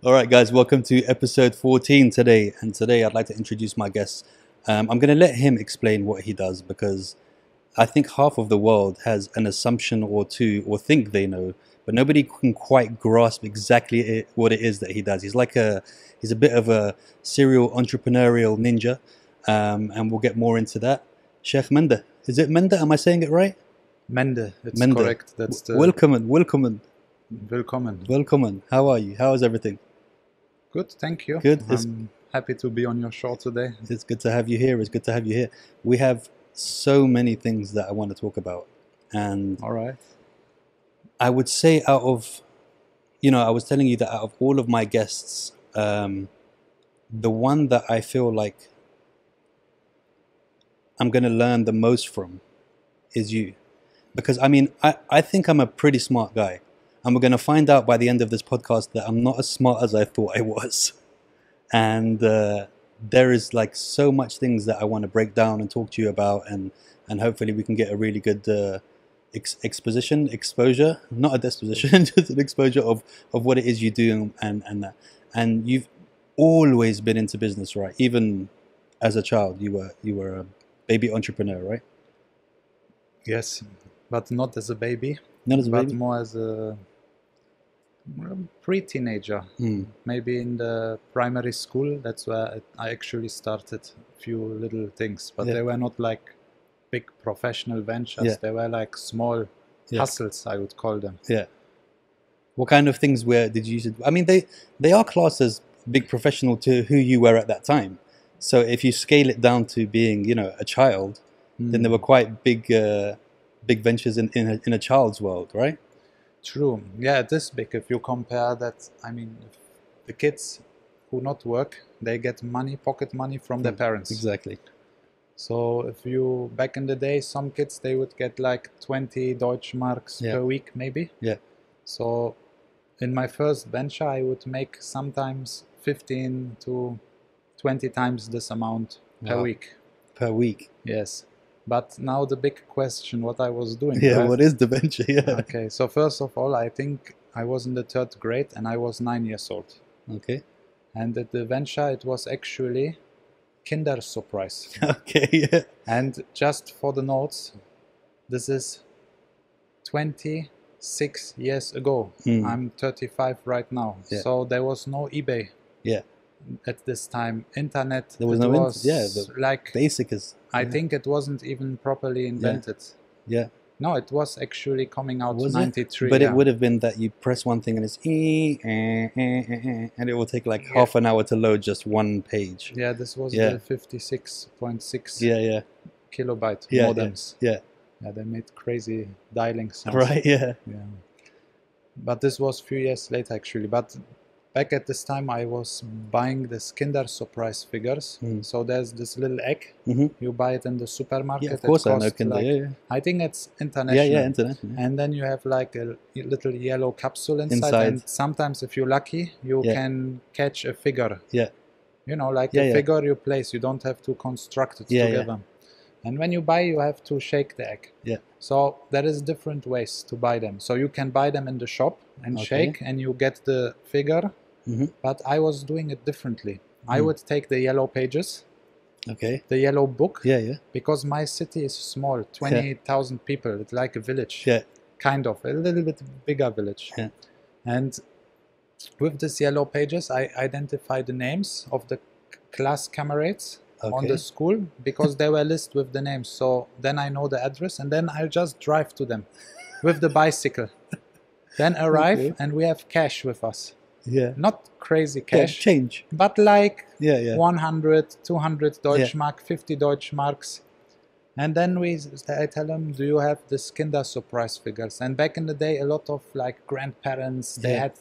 All right, guys, welcome to episode 14 today. And today I'd like to introduce my guest. I'm going to let him explain what he does because I think half of the world has an assumption or two or think they know, but nobody can quite grasp exactly what it is that he does. He's a bit of a serial entrepreneurial ninja, and we'll get more into that. Sheikh Mende. Is it Mende? Am I saying it right? Mende, it's Mende. correct. That's the Welcome. Willkommen. How are you? How is everything? Good, thank you. Good. I'm happy to be on your show today. It's good to have you here. It's good to have you here. We have so many things that I want to talk about. And All right. I would say I was telling you that out of all of my guests, the one that I feel like I'm going to learn the most from is you. Because, I think I'm a pretty smart guy. And we're going to find out by the end of this podcast that I'm not as smart as I thought I was. And there is like so much things that I want to break down and talk to you about. And hopefully we can get a really good exposure, not a disposition, just an exposure of what it is you do and that. And you've always been into business, right? Even as a child, you were a baby entrepreneur, right? Yes, but not as a baby. Not as a but baby? more as a pre-teenager. Maybe in the primary school. That's where I actually started a few little things. But they were not like big professional ventures. Yeah. They were like small hustles, I would call them. Yeah. What kind of things did you use? I mean, they are classed as big professional to who you were at that time. So if you scale it down to being, a child, then there were quite big ventures in a child's world, right? True. Yeah, it is big. If you compare that, I mean, if the kids who not work, they get money, pocket money from their parents. Exactly. So if you, back in the day, some kids, they would get like 20 Deutschmarks per week, maybe. Yeah. So in my first venture, I would make sometimes 15 to 20 times this amount per week. Per week. Yes. But now the big question, what I was doing. Yeah, right? what is the venture? Yeah. Okay, so first of all, I think I was in the 3rd grade and I was 9 years old. Okay. And at the venture, it was actually Kinder Surprise. Okay, yeah. And just for the notes, this is 26 years ago. I'm 35 right now. Yeah. So there was no eBay. Yeah. At this time, internet. There was no internet. Like basic is. I think it wasn't even properly invented. Yeah. No, it was actually coming out Was 93. But it would have been that you press one thing and it's and it will take like half an hour to load just one page. Yeah, this was the 56.6 kilobyte modems. Yeah. Yeah, they made crazy dialing sounds. Right, yeah. But this was a few years later actually. But back at this time, I was buying the Kinder Surprise figures. So there's this little egg. You buy it in the supermarket. Yeah, of course I know Kinder. Like, I think it's international. Yeah, international. And then you have like a little yellow capsule inside. And sometimes, if you're lucky, you can catch a figure. Yeah. Like a figure you place. You don't have to construct it together. And when you buy, you have to shake the egg. Yeah. So there is different ways to buy them. So you can buy them in the shop and shake, and you get the figure. But I was doing it differently. I would take the yellow pages, the yellow book, because my city is small, 20,000 people. It's like a village, kind of, a little bit bigger village. And with these yellow pages, I identify the names of the class comrades on the school, because they were listed with the names. So then I know the address, and then I'll just drive to them with the bicycle. Then arrive, and we have cash with us. Yeah. Not crazy cash. Change. But like 100, 200 Deutschmark, 50 Deutschmarks. And then I tell them, do you have the Kinder Surprise figures? And back in the day, a lot of like grandparents, they had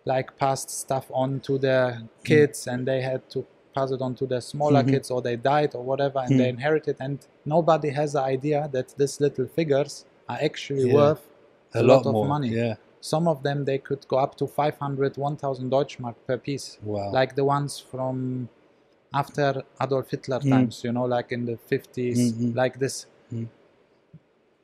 like passed stuff on to their kids, and they had to pass it on to their smaller kids, or they died or whatever, and they inherited. And nobody has the idea that these little figures are actually worth a lot of money. Yeah. Some of them, they could go up to 500, 1,000 Deutschmark per piece. Wow. Like the ones from after Adolf Hitler times, like in the 50s, like this.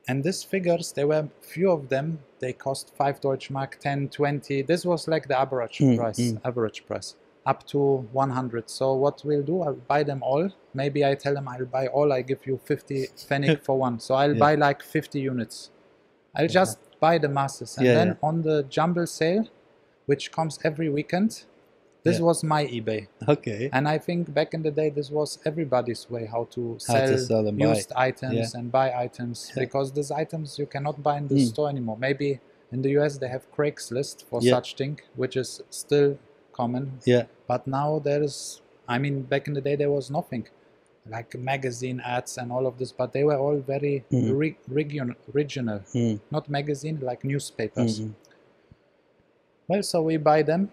And these figures, there were few of them, they cost 5 Deutschmark, 10, 20. This was like the average price, up to 100. So what we'll do, I'll buy them all. Maybe I tell them I'll buy all, I give you 50 Pfennig for one. So I'll buy like 50 units. I'll just buy the masses. And then on the jumble sale, which comes every weekend, this was my eBay. Okay. And I think back in the day, this was everybody's way how to sell and used buy. items and buy items, because these items you cannot buy in the store anymore. Maybe in the US they have Craigslist for such thing, which is still common. Yeah. But now there is, I mean, back in the day there was nothing like magazine ads and all of this, but they were all very regional, not magazine, like newspapers. Well, so we buy them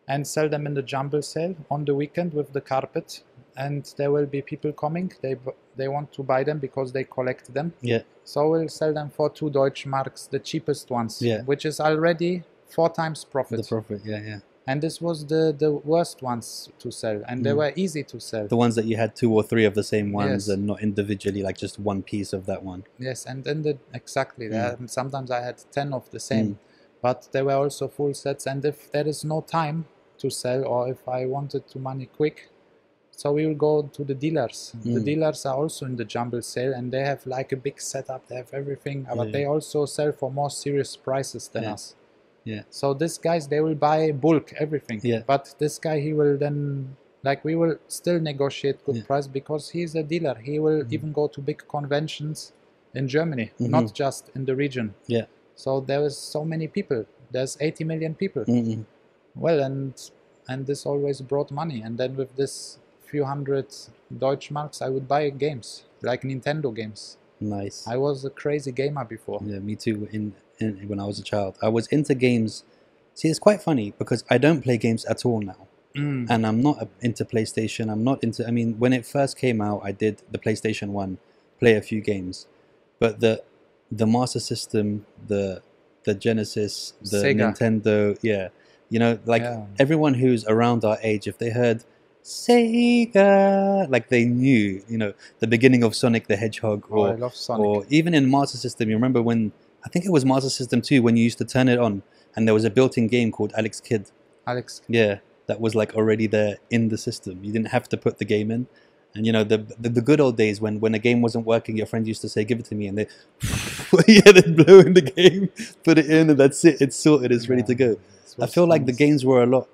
and sell them in the jumble sale on the weekend with the carpet, and there will be people coming. They want to buy them because they collect them. Yeah. So we'll sell them for 2 Deutschmarks, the cheapest ones, which is already 4 times profit. The profit, yeah. And this was the worst ones to sell, and they were easy to sell. The ones that you had 2 or 3 of the same ones, and not individually, like just one piece of that one. Yes, and then exactly. Sometimes I had 10 of the same, but there were also full sets. And if there is no time to sell, or if I wanted to money quick, so we will go to the dealers. The dealers are also in the jumble sale, and they have like a big setup. They have everything, but they also sell for more serious prices than us. Yeah. So these guys, they will buy bulk everything. Yeah. But this guy, he will then, like, we will still negotiate good price because he's a dealer. He will even go to big conventions in Germany, not just in the region. Yeah. So there is so many people. There's 80 million people. Well, and this always brought money. And then with this few hundred Deutschmarks, I would buy games, like Nintendo games. Nice. I was a crazy gamer before. Yeah, me too. When I was a child, I was into games. See, it's quite funny because I don't play games at all now, and I'm not into PlayStation. I'm not into. I mean, when it first came out, I did the PlayStation 1, play a few games, but the Master System, the Genesis, the Sega. Nintendo, you know, like everyone who's around our age, if they heard Sega, like they knew, you know, the beginning of Sonic the Hedgehog, or I love Sonic. Or even in Master System, you remember when, I think it was Master System 2, when you used to turn it on and there was a built-in game called Alex Kidd. Alex. Yeah, that was like already there in the system. You didn't have to put the game in. And you know, the good old days when a game wasn't working, your friend used to say, give it to me, and they they'd blow in the game, put it in, and that's it, it's sorted, it's ready to go. I feel like the games were a lot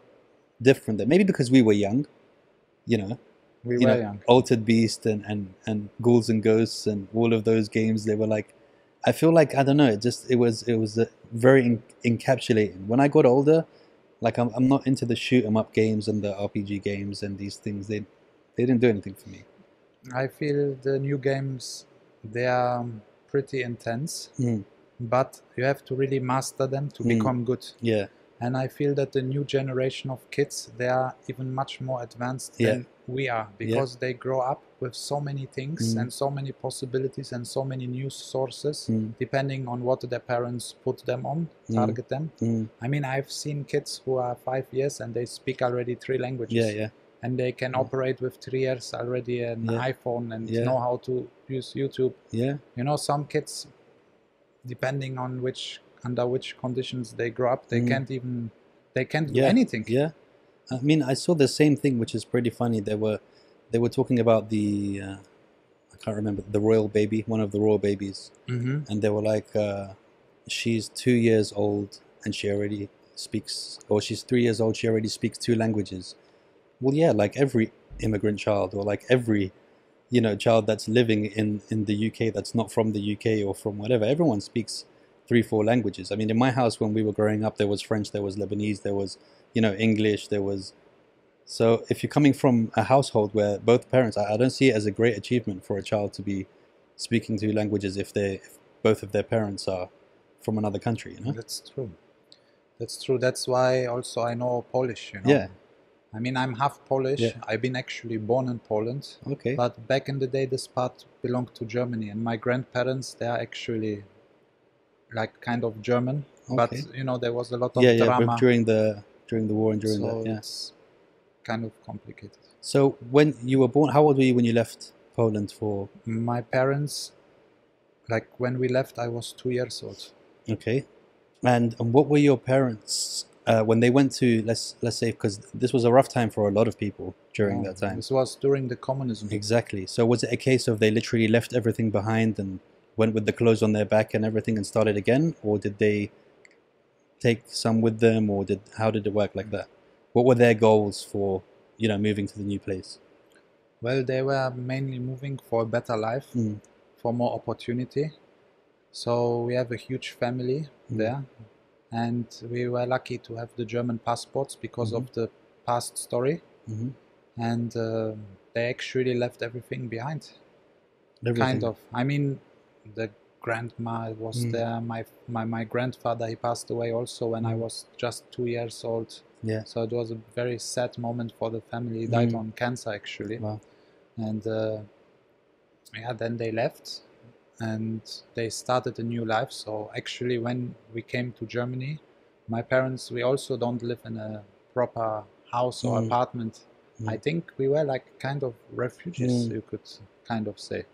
different then. Maybe because we were young, you know. We were young. Altered Beast and Ghouls and Ghosts and all of those games, they were like, I feel like, I don't know, it was very encapsulating. When I got older, like I'm not into the shoot 'em up games and the RPG games and these things. They didn't do anything for me. I feel the new games, they are pretty intense, but you have to really master them to become good. Yeah. And I feel that the new generation of kids, they are even much more advanced than we are, because they grow up with so many things and so many possibilities and so many news sources, depending on what their parents put them on, target them. I mean, I've seen kids who are 5 years and they speak already 3 languages. And they can operate with 3 years already an iPhone and know how to use YouTube. You know, some kids, depending on under which conditions they grow up, they can't do anything. Yeah, I mean, I saw the same thing, which is pretty funny. They were talking about the I can't remember, the royal baby, one of the royal babies, and they were like, she's 2 years old and she already speaks, or she's 3 years old, she already speaks 2 languages. Well, yeah, like every immigrant child, or like every, you know, child that's living in the UK that's not from the UK or from whatever, everyone speaks 3-4 languages. I mean, in my house when we were growing up, there was French, there was Lebanese, there was, you know, English, there was. So if you're coming from a household where both parents, I don't see it as a great achievement for a child to be speaking 2 languages if both of their parents are from another country, you know? That's true. That's true. That's why also I know Polish, you know? Yeah. I mean, I'm half Polish. I've been actually born in Poland. Okay. But back in the day, this part belonged to Germany. And my grandparents, they are actually like kind of German. Okay. But, you know, there was a lot of drama. During the war and during that, it's kind of complicated. So when you were born, how old were you when you left Poland for? My parents Like when we left, I was 2 years old. Okay. And what were your parents when they went to, let's say, because this was a rough time for a lot of people during that time. This was during the communism. Exactly. So was it a case of they literally left everything behind and went with the clothes on their back and everything and started again, or did they take some with them, or how did it work like that? What were their goals for, moving to the new place? Well, they were mainly moving for a better life, for more opportunity. So we have a huge family there, and we were lucky to have the German passports because of the past story. And they actually left everything behind. Kind of. I mean, the grandma was there. My grandfather, he passed away also when I was just 2 years old. Yeah. So it was a very sad moment for the family. He died on cancer, actually. Wow. And then they left and they started a new life. So actually, when we came to Germany, my parents, we also don't live in a proper house or apartment. I think we were like kind of refugees, you could kind of say.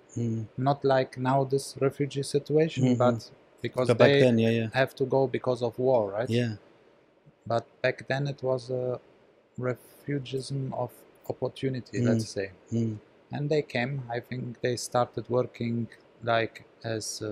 Not like now this refugee situation, but because back they then, have to go because of war, right? Yeah. But back then it was a refugism of opportunity, let's say. And they came, I think they started working like as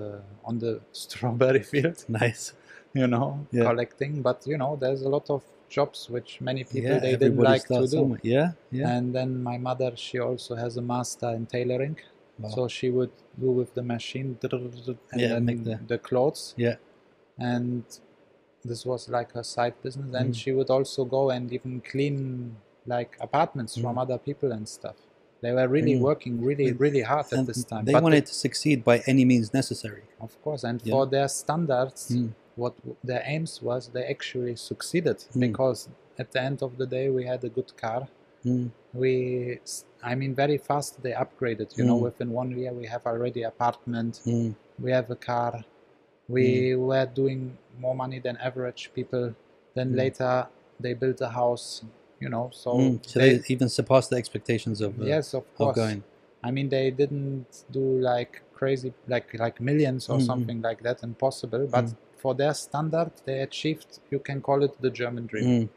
on the strawberry field. Nice. Collecting. But there's a lot of jobs which many people they didn't everybody like to starts do. somewhere. Yeah. And then my mother, she also has a master in tailoring. Wow. So she would do with the machine and then make the clothes. Yeah. And this was like her side business. And she would also go and even clean like apartments from other people and stuff. They were really working really, really hard at this time. They wanted to succeed by any means necessary. Of course. And for their standards, what their aims was, they actually succeeded. Because at the end of the day, we had a good car. Very fast they upgraded. Within 1 year, we have already apartment. We have a car. We were doing more money than average people. Then later, they built a house. So they even surpassed the expectations of yes, of course. Going. I mean, they didn't do like crazy, like millions or something like that, impossible. But for their standard, they achieved. You can call it the German dream.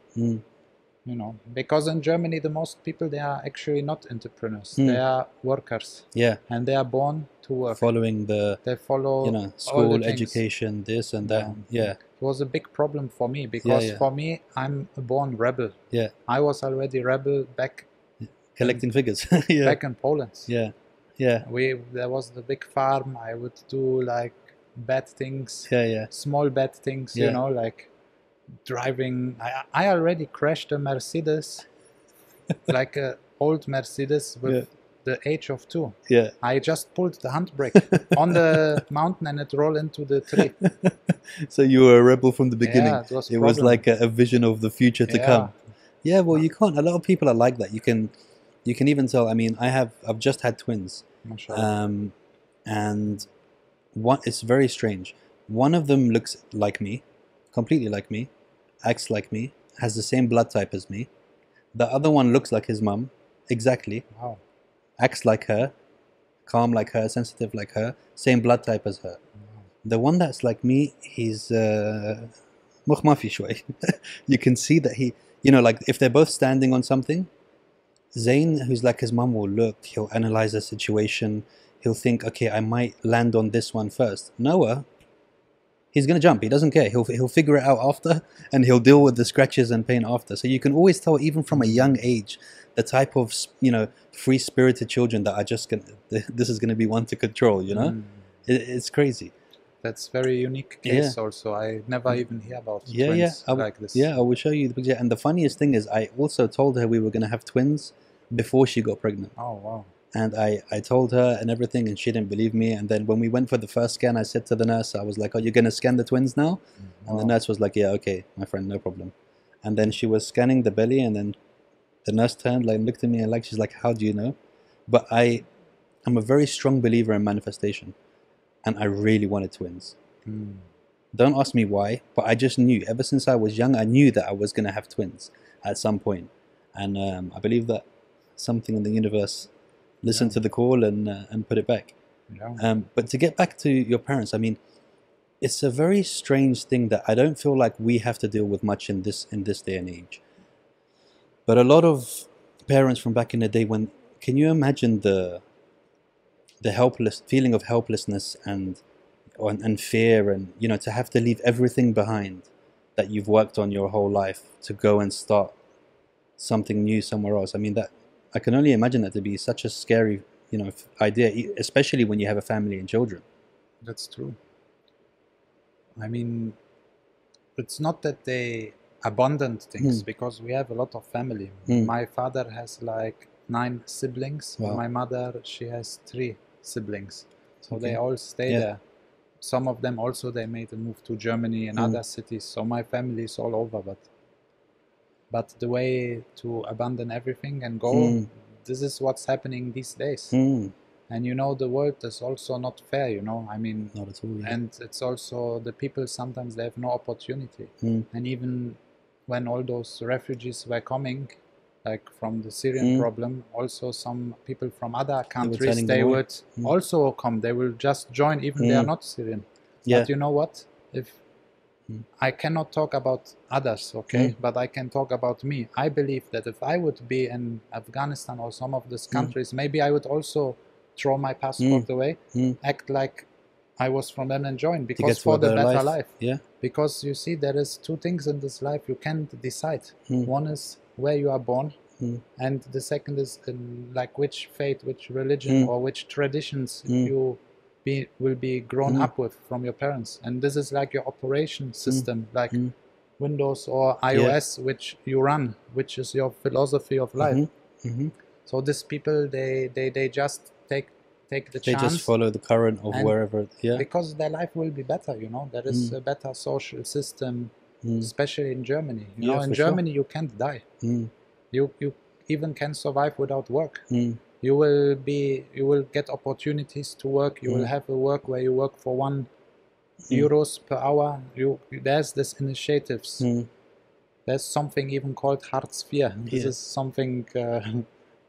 Because in Germany, the most people, they are actually not entrepreneurs. They are workers. Yeah. And they are born to work. Following they follow school, education, this and that. Yeah. It was a big problem for me because for me, I'm a born rebel. Yeah. I was already rebel back collecting figures. Back in Poland. Yeah. Yeah. There was the big farm. I would do like bad things. Yeah. Small bad things, like driving. I already crashed a Mercedes, like a old Mercedes with the age of 2. Yeah. I just pulled the handbrake on the mountain and it rolled into the tree. So you were a rebel from the beginning. Yeah, it was like a vision of the future to come. Yeah, well, you can't. A lot of people are like that. You can even tell. I mean, I've just had twins, and it's very strange. One of them looks like me, completely like me, acts like me, has the same blood type as me. The other one looks like his mum, exactly. Wow. Acts like her, calm like her, sensitive like her, same blood type as her. The one that's like me, he's مخمافي شوي. You can see that he, like if they're both standing on something, Zayn, who's like his mum, will look, he'll analyze the situation, he'll think, okay, I might land on this one first. Noah, he's going to jump, he doesn't care, he'll figure it out after, and he'll deal with the scratches and pain after. So you can always tell, even from a young age, the type of, free-spirited children that are just going to, this is going to be one to control, It's crazy. That's very unique case also. I never even hear about twins like this. Yeah, I will show you the picture. And the funniest thing is I also told her we were going to have twins before she got pregnant. Oh, wow. And I told her and everything, and she didn't believe me. And then when we went for the first scan, I said to the nurse, I was like, "Oh, you're going to scan the twins now?" And the nurse was like, "Yeah, okay, my friend, no problem." And then she was scanning the belly, and then the nurse turned, like, looked at me, and she's like, "How do you know?" But I'm a very strong believer in manifestation. And I really wanted twins. Don't ask me why, but I just knew. Ever since I was young, I knew that I was going to have twins at some point. And I believe that something in the universe listened to the call and put it back. Yeah. But to get back to your parents, I mean, it's a very strange thing that I don't feel like we have to deal with much in this day and age. But a lot of parents from back in the day, when can you imagine the helpless feeling of helplessness and fear, and you know, to have to leave everything behind that you've worked on your whole life to go and start something new somewhere else. I mean, that I can only imagine that to be such a scary, you know, idea, especially when you have a family and children. That's true. I mean, it's not that they abandoned things, because we have a lot of family. My father has like 9 siblings. Wow. My mother, she has 3 siblings. So they all stay there. Some of them also, they made a move to Germany and other cities. So my family is all over. But the way to abandon everything and go, this is what's happening these days. And you know, the world is also not fair, you know. I mean, Not at all, yeah. And it's also the people, sometimes they have no opportunity. And even when all those refugees were coming, like from the Syrian problem, also some people from other countries, they would also come. They will just join, even they are not Syrian. Yeah. But you know what? If I cannot talk about others, okay, but I can talk about me. I believe that if I would be in Afghanistan or some of these countries, maybe I would also throw my passport away, act like I was from them and join, because for the better life. Yeah. Because you see, there is 2 things in this life you can't decide. One is where you are born, and the second is like which faith, which religion, or which traditions you will be grown up with from your parents. And this is like your operation system, like Windows or iOS, which you run, which is your philosophy of life. So these people, they just take the chance. They just follow the current of wherever, because their life will be better, you know. There is a better social system, especially in Germany. You know, in Germany you can't die. You even can survive without work. You will get opportunities to work. You will have a work where you work for €1 per hour. There's this initiatives. There's something even called Hartz IV. This is something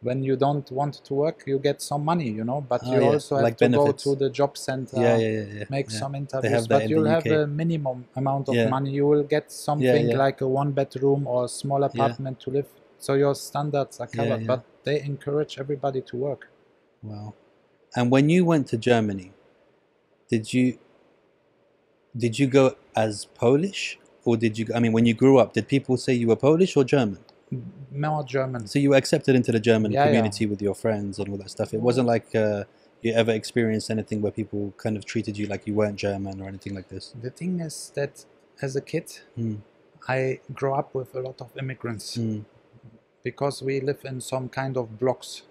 when you don't want to work, you get some money, you know, but you also have like to benefits. go to the job center, make some interviews, but you'll have a minimum amount of money. You will get something like a 1-bedroom or a small apartment to live. So your standards are covered, but they encourage everybody to work. Wow. And when you went to Germany, did you go as Polish, or did you, I mean, when you grew up, did people say you were Polish or German? More German. So you were accepted into the German community with your friends and all that stuff. It wasn't like you ever experienced anything where people kind of treated you like you weren't German or anything like this? The thing is that as a kid, I grew up with a lot of immigrants. Because we live in some kind of blocks.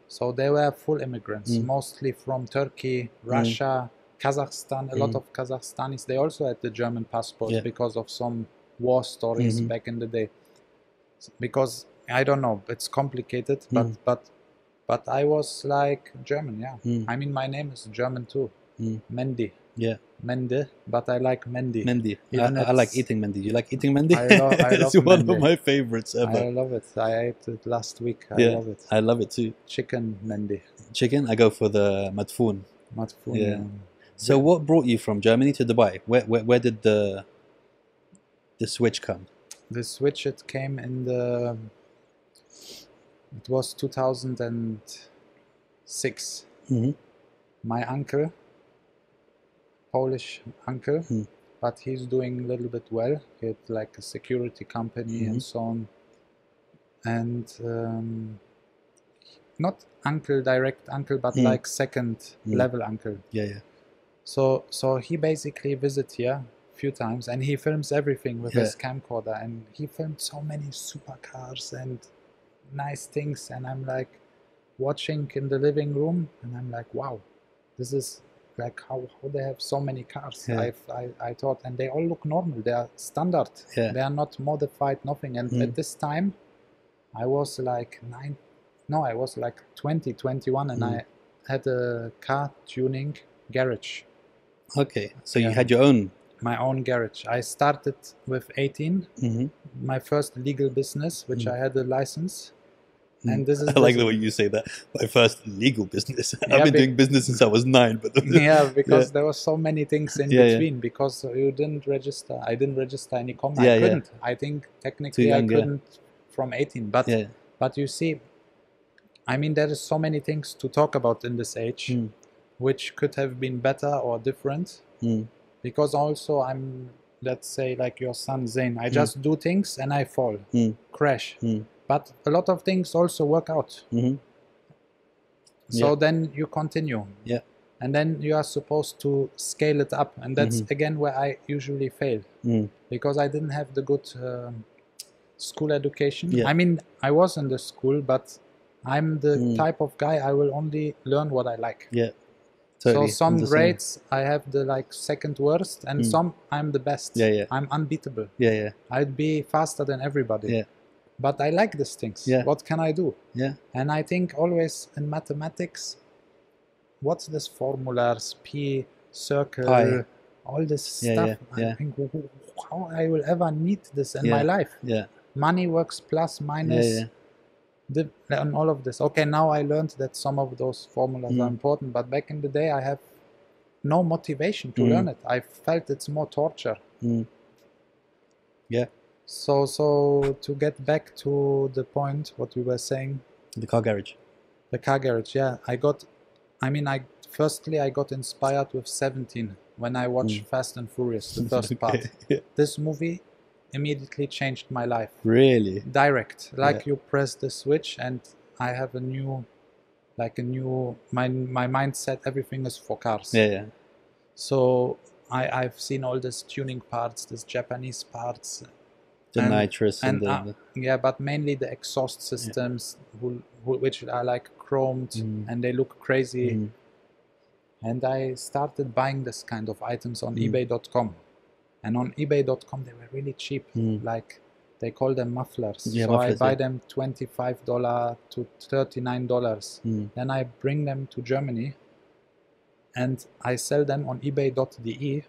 So they were full immigrants, mostly from Turkey, Russia, Kazakhstan. A lot of Kazakhstanis, they also had the German passports because of some war stories back in the day. Because, I don't know, it's complicated, but I was like German, I mean, my name is German too, Mende. Mende, but I like Mende. Mende. I like eating Mende. You like eating Mende? I love it's one of my favorites ever. I love it. I ate it last week. I love it. I love it too. Chicken Mende. Chicken? I go for the madfoon. Madfoon. Yeah. So what brought you from Germany to Dubai? Where did the switch come? The switch, it came in it was 2006. My uncle, Polish uncle, but he's doing a little bit well. He had like a security company and so on. And not uncle, direct uncle, but like second level uncle. So he basically visited here a few times, and he films everything with his camcorder, and he filmed so many supercars and nice things, and I'm like watching in the living room, and I'm like, wow, this is like how they have so many cars. I thought, and they all look normal. They are standard. They are not modified, nothing. And at this time, I was like 20, 21, and I had a car tuning garage. Okay, so you had your own? My own garage. I started with 18, my first legal business, which I had a license. And this is I like the way you say that. My first legal business. I've been doing business since I was 9. But yeah, because there were so many things in between. Because you didn't register. I didn't register any comma. I couldn't. I think technically I couldn't from 18. But you see, I mean, there is so many things to talk about in this age, which could have been better or different. Because also I'm, let's say, like your son Zain. I just do things and I fall, crash. But a lot of things also work out. So then you continue. And then you are supposed to scale it up. And that's again where I usually fail. Because I didn't have the good school education. I mean, I was in the school, but I'm the type of guy, I will only learn what I like. Totally. So some grades I have the like second worst, and some I'm the best. I'm unbeatable. I'd be faster than everybody. But I like these things. What can I do? And I think always in mathematics, what's this formulas, P, circle, pi, all this stuff. I think, how I will ever need this in my life? Money works plus, minus, and all of this. Okay, now I learned that some of those formulas are important, but back in the day I have no motivation to learn it. I felt it's more torture. So to get back to the point, what we were saying. The car garage. The car garage, firstly I got inspired with 17 when I watched Fast and Furious, the first part. This movie immediately changed my life. Really? Direct. Like you press the switch and I have a new, my mindset, everything is for cars. So I've seen all these tuning parts, these Japanese parts. The nitrous and but mainly the exhaust systems, which are like chromed and they look crazy. And I started buying this kind of items on eBay.com. And on eBay.com they were really cheap. Like they call them mufflers. So I buy them $25 to $39. Then I bring them to Germany and I sell them on ebay.de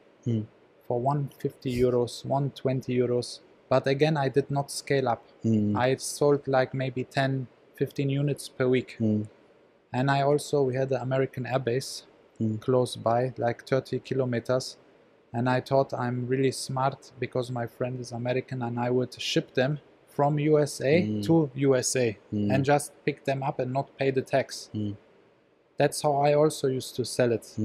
for 150 euros, 120 euros. But again, I did not scale up. I sold like maybe 10, 15 units per week. And we had the American Air Base close by, like 30 kilometers. And I thought I'm really smart because my friend is American and I would ship them from USA to USA and just pick them up and not pay the tax. That's how I also used to sell it.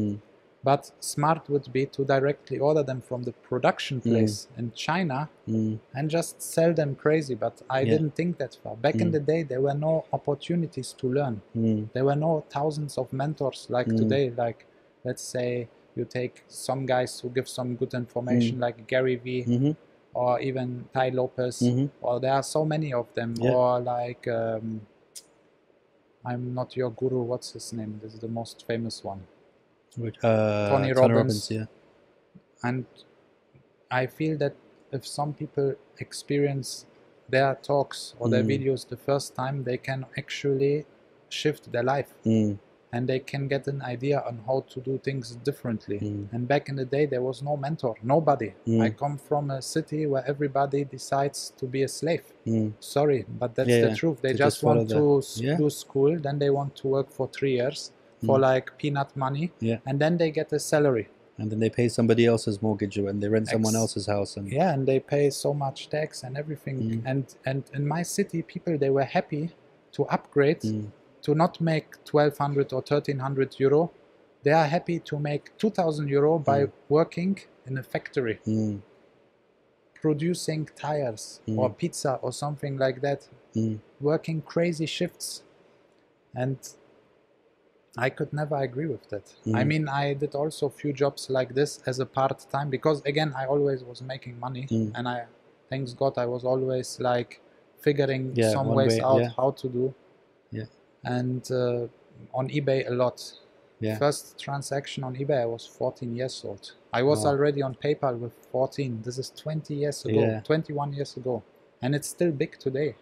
But smart would be to directly order them from the production place in China and just sell them crazy. But I didn't think that far. Back in the day, there were no opportunities to learn. There were no thousands of mentors like today. Like, let's say you take some guys who give some good information like Gary Vee or even Tai Lopez. Or there are so many of them. Or like, I'm not your guru, what's his name? This is the most famous one. Tony Robbins. And I feel that if some people experience their talks or their videos the first time, they can actually shift their life and they can get an idea on how to do things differently. And back in the day, there was no mentor, nobody. I come from a city where everybody decides to be a slave. Sorry, but that's the truth. They just want to do school, then they want to work for 3 years. For like peanut money, and then they get a salary. And then they pay somebody else's mortgage and they rent someone else's house. And and they pay so much tax and everything. And in my city, people, they were happy to upgrade to not make 1,200 or 1,300 euro. They are happy to make 2,000 euro by working in a factory, producing tires or pizza or something like that, working crazy shifts. And I could never agree with that. I mean, I did also a few jobs like this as a part-time because, again, I always was making money. And thanks God, I was always like figuring some ways out how to do. And on eBay a lot. First transaction on eBay, I was 14 years old. I was already on PayPal with 14. This is 20 years ago, 21 years ago. And it's still big today.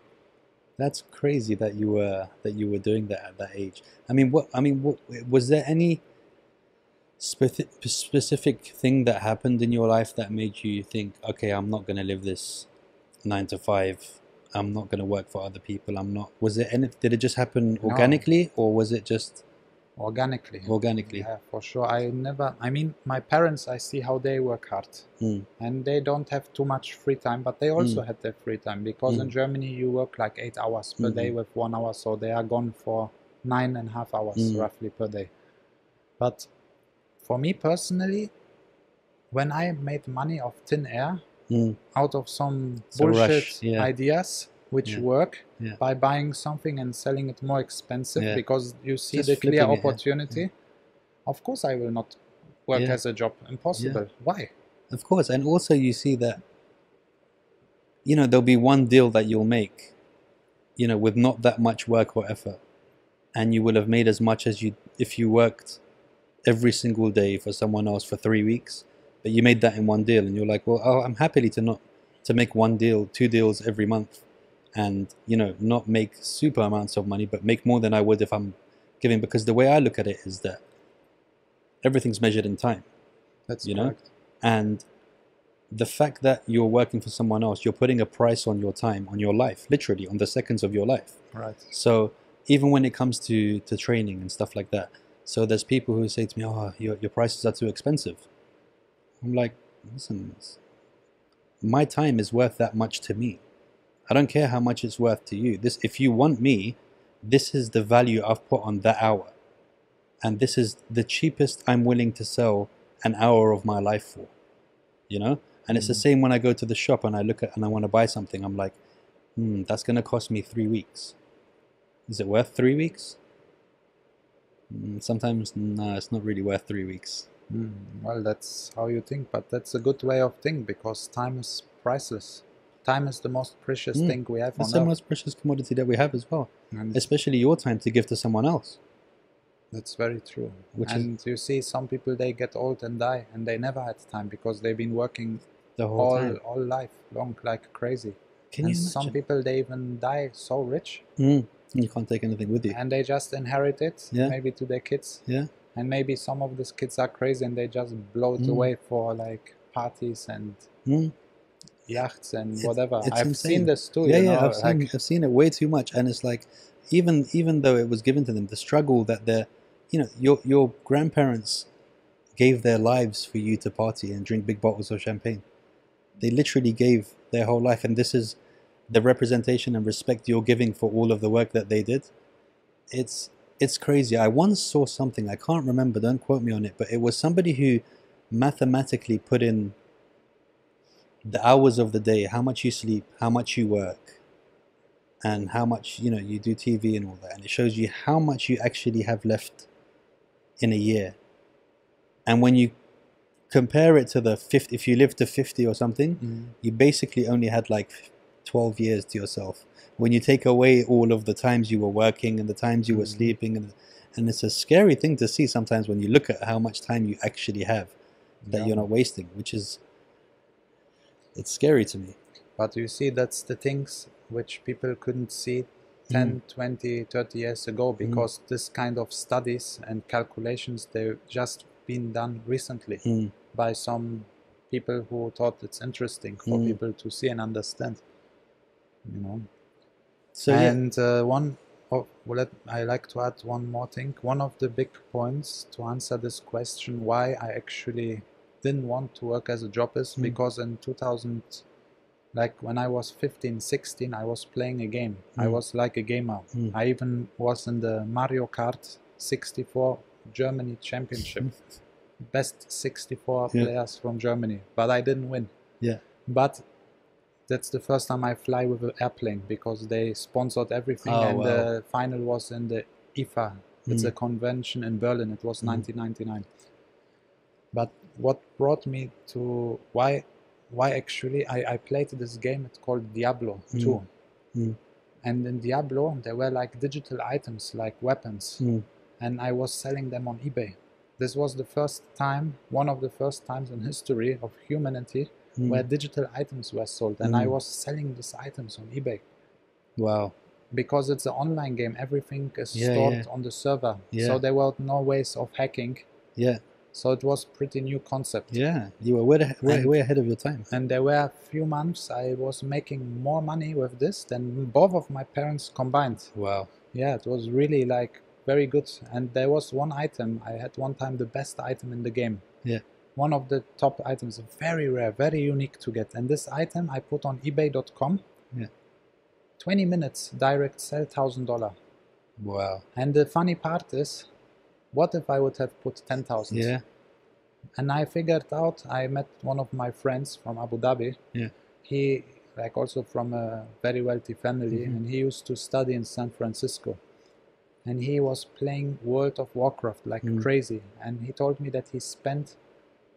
That's crazy that you were doing that at that age. I mean, what was there any specific thing that happened in your life that made you think, okay, I'm not going to live this 9 to 5. I'm not going to work for other people. I'm not. Was it? Did it just happen No. organically, or was it just Organically? Organically. Yeah, for sure. I mean, my parents, I see how they work hard, and they don't have too much free time, but they also had their free time, because in Germany you work like 8 hours per day with 1 hour, so they are gone for 9.5 hours roughly per day. But for me personally, when I made money off thin air, out of some bullshit ideas which work, by buying something and selling it more expensive because you see just the clear opportunity, of course I will not work as a job. Impossible. Why? Of course. And also you see that, you know, there'll be one deal that you'll make, you know, with not that much work or effort, and you will have made as much as you if you worked every single day for someone else for 3 weeks, but you made that in one deal, and you're like, well, I'm happily to make one deal, 2 deals every month, and, you know, not make super amounts of money, but make more than I would if I'm giving. Because the way I look at it is that everything's measured in time. That's you correct. know, and the fact that you're working for someone else, you're putting a price on your time, on your life, literally on the seconds of your life. Right. So even when it comes to training and stuff like that, so there's people who say to me, oh, your prices are too expensive. I'm like, listen, my time is worth that much to me. I don't care how much it's worth to you. This, if you want me, this is the value I've put on that hour. And this is the cheapest I'm willing to sell an hour of my life for, you know? And it's the same when I go to the shop and I look at and I want to buy something. I'm like, that's going to cost me 3 weeks. Is it worth 3 weeks? Sometimes, no, it's not really worth 3 weeks. Well, that's how you think, but that's a good way of thinking, because time is priceless. Time is the most precious thing we have on earth. It's the most precious commodity that we have as well, especially your time to give to someone else. That's very true. You see, some people, they get old and die, and they never had time because they've been working the whole time, all life long, like crazy. Can you imagine? Some people, they even die so rich. You can't take anything with you. And they just inherit it, maybe to their kids. Yeah. And maybe some of these kids are crazy and they just blow it away for like parties and yachts and whatever. I've insane. seen this too. Yeah, you know, I've seen it way too much. And it's like, even though it was given to them, the struggle that they're, you know, your grandparents gave their lives for you to party and drink big bottles of champagne. They literally gave their whole life, and this is the representation and respect you're giving for all of the work that they did. It's crazy. I once saw something, I can't remember, don't quote me on it, but it was somebody who mathematically put in the hours of the day, how much you sleep, how much you work, and how much, you know, you do TV and all that, and it shows you how much you actually have left in a year. And when you compare it to the 50, if you live to 50 or something, you basically only had like 12 years to yourself. When you take away all of the times you were working and the times you were sleeping, and it's a scary thing to see sometimes when you look at how much time you actually have that you're not wasting, which is, it's scary to me. But you see, that's the things which people couldn't see 10, 20, 30 years ago, because this kind of studies and calculations, they've just been done recently by some people who thought it's interesting for people to see and understand, you know. So and I like to add one more thing. One of the big points to answer this question, why I actually didn't want to work as a job, is because in 2000, like when I was 15, 16, I was playing a game. I was like a gamer. I even was in the Mario Kart 64 Germany Championship. Best 64 players from Germany, but I didn't win. But that's the first time I fly with an airplane, because they sponsored everything, the final was in the IFA. It's a convention in Berlin. It was 1999. But what brought me to why actually I played this game, it's called Diablo 2. And in Diablo there were like digital items like weapons, and I was selling them on eBay. This was the first time, one of the first times in history of humanity where digital items were sold, and I was selling these items on eBay. Wow. Because it's an online game, everything is stored on the server, so there were no ways of hacking. So it was pretty new concept. Yeah, you were way ahead of your time. And there were a few months I was making more money with this than both of my parents combined. Wow. Yeah, it was really like very good. And there was one item, I had one time the best item in the game. Yeah. One of the top items, very rare, very unique to get. And this item I put on ebay.com. Yeah. 20 minutes, direct sell, $1,000. Wow. And the funny part is, what if I would have put 10,000? Yeah. And I figured out, I met one of my friends from Abu Dhabi. Yeah. He, like also from a very wealthy family, and he used to study in San Francisco. And he was playing World of Warcraft like crazy. And he told me that he spent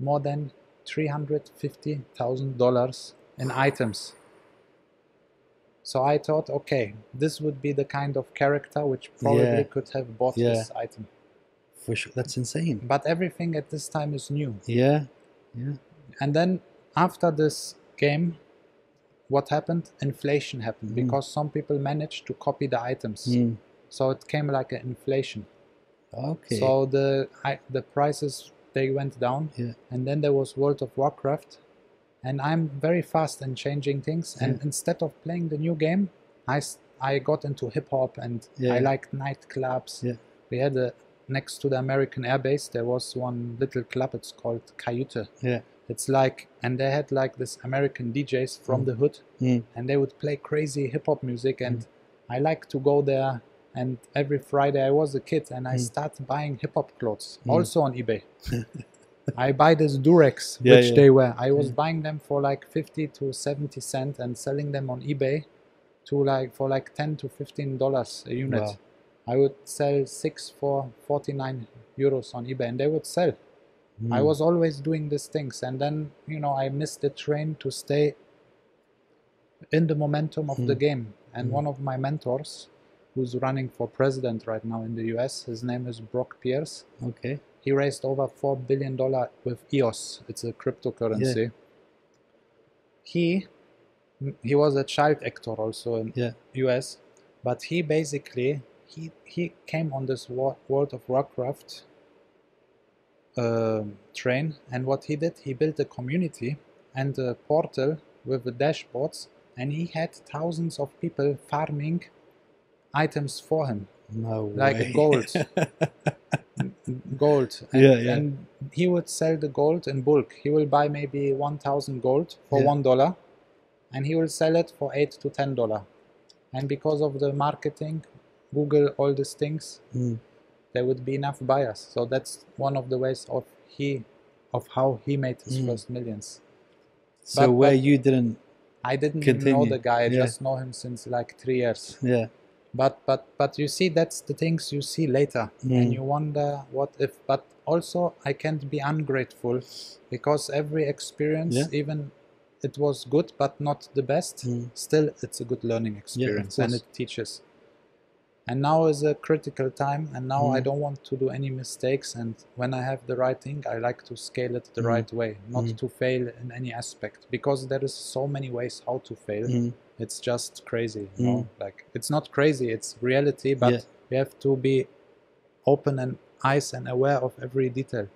more than $350,000 in items. So I thought, okay, this would be the kind of character which probably could have bought this item. For sure, that's insane. But everything at this time is new. Yeah, yeah. And then after this game, what happened? Inflation happened because some people managed to copy the items. So it came like an inflation. Okay. So the prices, they went down. Yeah. And then there was World of Warcraft. And I'm very fast in changing things. And instead of playing the new game, I got into hip hop and I liked nightclubs. Yeah. We had next to the American Air Base, there was one little club. It's called Kayute. Yeah. It's like, and they had like this American DJs from the hood, and they would play crazy hip hop music. And I like to go there. And every Friday I was a kid, and I started buying hip hop clothes, also on eBay. I buy this Durex, which they wear. I was buying them for like 50 to 70 cents and selling them on eBay for like $10 to $15 a unit. Wow. I would sell 6 for 49 euros on eBay, and they would sell. I was always doing these things, and then, you know, I missed the train to stay in the momentum of the game. And one of my mentors, who's running for president right now in the US, his name is Brock Pierce. Okay. He raised over $4 billion with EOS. It's a cryptocurrency. Yeah. He was a child actor also in US, but he basically he came on this World of Warcraft train, and what he did, he built a community and a portal with the dashboards, and he had thousands of people farming items for him. No way. Like gold. Gold. And, and he would sell the gold in bulk. He will buy maybe 1,000 gold for $1, and he will sell it for $8 to $10. And because of the marketing, Google, all these things, there would be enough buyers. So that's one of the ways of how he made his first millions. So but you didn't I didn't continue. Even know the guy. I just know him since like 3 years. Yeah. But you see, that's the things you see later, and you wonder what if. But also, I can't be ungrateful, because every experience, even it was good but not the best, still it's a good learning experience, and it teaches. And now is a critical time, and now I don't want to do any mistakes, and when I have the right thing, I like to scale it the right way, not to fail in any aspect, because there is so many ways how to fail. It's just crazy, you know? Like, it's not crazy, it's reality, but we have to be open and eyes and aware of every detail,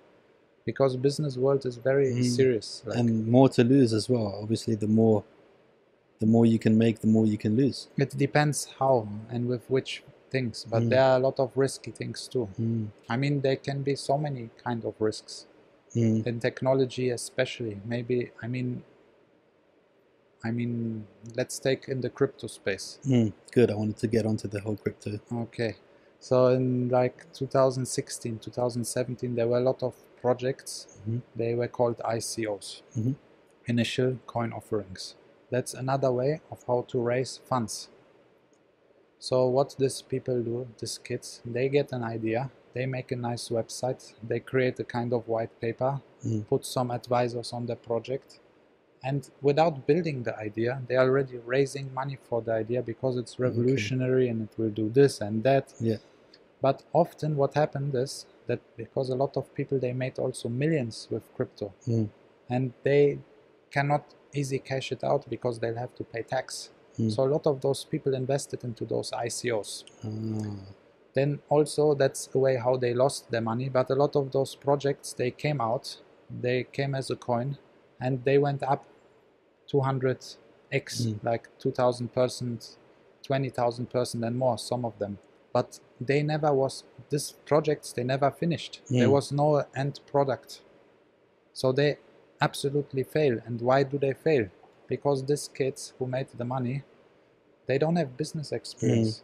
because business world is very serious. Like, and more to lose as well. Obviously, the more you can make, the more you can lose. It depends how and with which things, but there are a lot of risky things too. I mean, there can be so many kind of risks in technology, especially. Maybe, I mean, let's take in the crypto space. Good. I wanted to get onto the whole crypto. Okay. So in like 2016, 2017, there were a lot of projects. They were called ICOs, initial coin offerings. That's another way of how to raise funds. So what these people do, these kids, they get an idea, they make a nice website, they create a kind of white paper, put some advisors on the project, and without building the idea, they are already raising money for the idea, because it's revolutionary and it will do this and that. But often what happened is that because a lot of people, they made also millions with crypto, and they cannot easy cash it out because they'll have to pay tax. So a lot of those people invested into those ICOs. Then also that's the way how they lost their money. But a lot of those projects, they came out, they came as a coin, and they went up 200x, like 2,000%, 20,000% and more, some of them. But they never was, these projects, they never finished. There was no end product. So they absolutely fail. And why do they fail? Because these kids who made the money, they don't have business experience.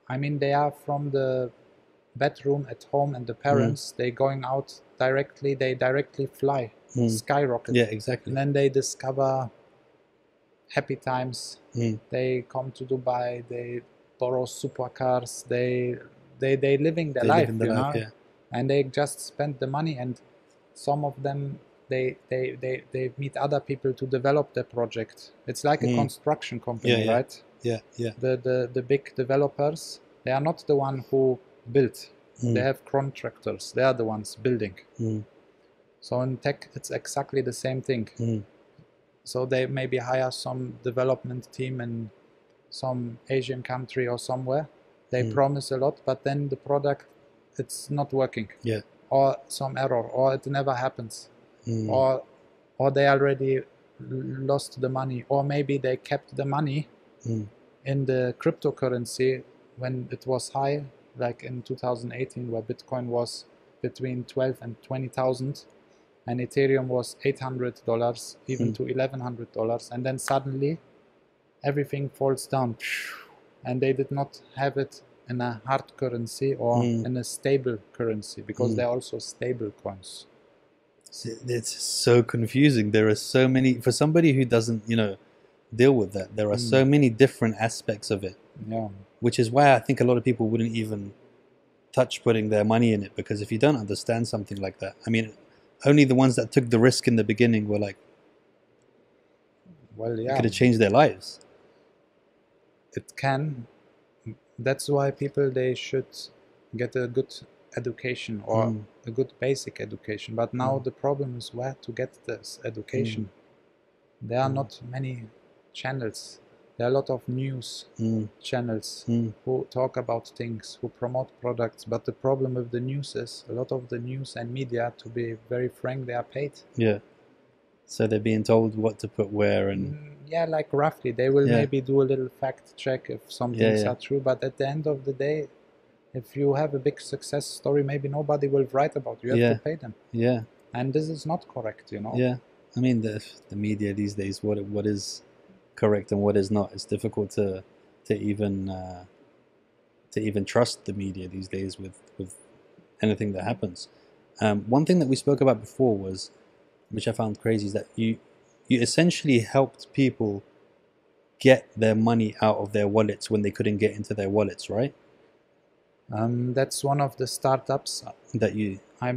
I mean, they are from the bedroom at home, and the parents, they going out directly, they directly fly, skyrocket. Yeah, exactly. And then they discover happy times. They come to Dubai, they borrow supercars, they living their life, you know, yeah. and they just spend the money. And some of them, they meet other people to develop their project. It's like a construction company, right? Yeah, yeah. The big developers, they are not the one who built. They have contractors. They are the ones building. So in tech, it's exactly the same thing. So they maybe hire some development team in some Asian country or somewhere. They promise a lot, but then the product, it's not working. Yeah. Or some error, or it never happens. Or they already lost the money, or maybe they kept the money in the cryptocurrency when it was high, like in 2018, where Bitcoin was between 12 and 20,000, and Ethereum was $800, even to $1,100, and then suddenly everything falls down, and they did not have it in a hard currency or in a stable currency, because they're also stable coins. It's so confusing. There are so many, for somebody who doesn't, you know, deal with that, there are so many different aspects of it. Yeah. Which is why I think a lot of people wouldn't even touch putting their money in it, because if you don't understand something like that, I mean, only the ones that took the risk in the beginning were like, well, yeah, it could have changed their lives. It can. That's why people, they should get a good education, or a good basic education. But now the problem is where to get this education. There are not many channels. There are a lot of news channels who talk about things, who promote products. But the problem with the news is a lot of the news and media, to be very frank, they are paid. Yeah. So they're being told what to put where, and yeah, like roughly. They will maybe do a little fact check if some things are true. But at the end of the day, if you have a big success story, maybe nobody will write about you. You have to pay them. Yeah. And this is not correct, you know. Yeah. I mean, the media these days, what is correct and what is not, it's difficult to even trust the media these days with anything that happens. One thing that we spoke about before was, which I found crazy, is that you essentially helped people get their money out of their wallets when they couldn't get into their wallets, right? That's one of the startups that I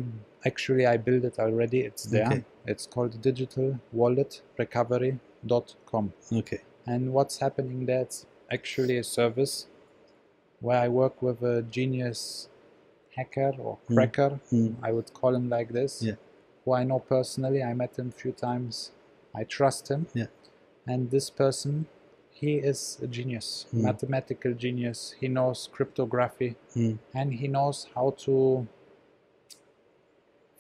built it already. It's there. Okay. It's called digitalwalletrecovery.com. Okay. And what's happening there, it's actually a service where I work with a genius hacker or cracker, I would call him like this, who I know personally. I met him a few times. I trust him. Yeah. And this person, he is a genius, mathematical genius. He knows cryptography, and he knows how to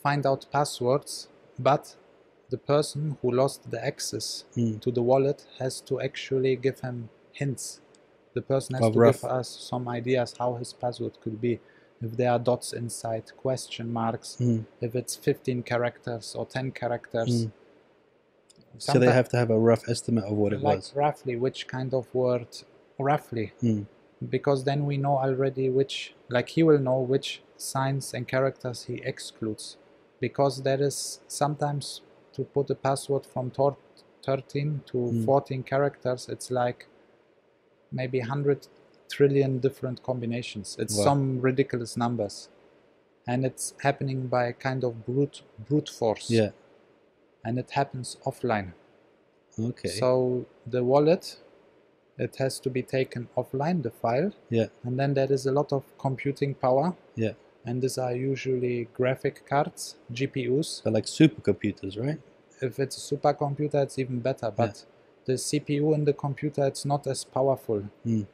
find out passwords, but the person who lost the access to the wallet has to actually give him hints. The person has to give us some ideas how his password could be. If there are dots inside, question marks, if it's 15 characters or 10 characters. So they have to have a rough estimate of what it was. Roughly, which kind of word, roughly. Because then we know already which, like he will know which signs and characters he excludes. Because there is sometimes, to put a password from 13 to 14 characters, it's like maybe 100 trillion different combinations. It's some ridiculous numbers. And it's happening by a kind of brute force. Yeah. And it happens offline. Okay. So the wallet, it has to be taken offline, the file. Yeah. And then there is a lot of computing power. Yeah. And these are usually graphic cards, GPUs. They're like supercomputers, right? If it's a supercomputer, it's even better. But the CPU in the computer, it's not as powerful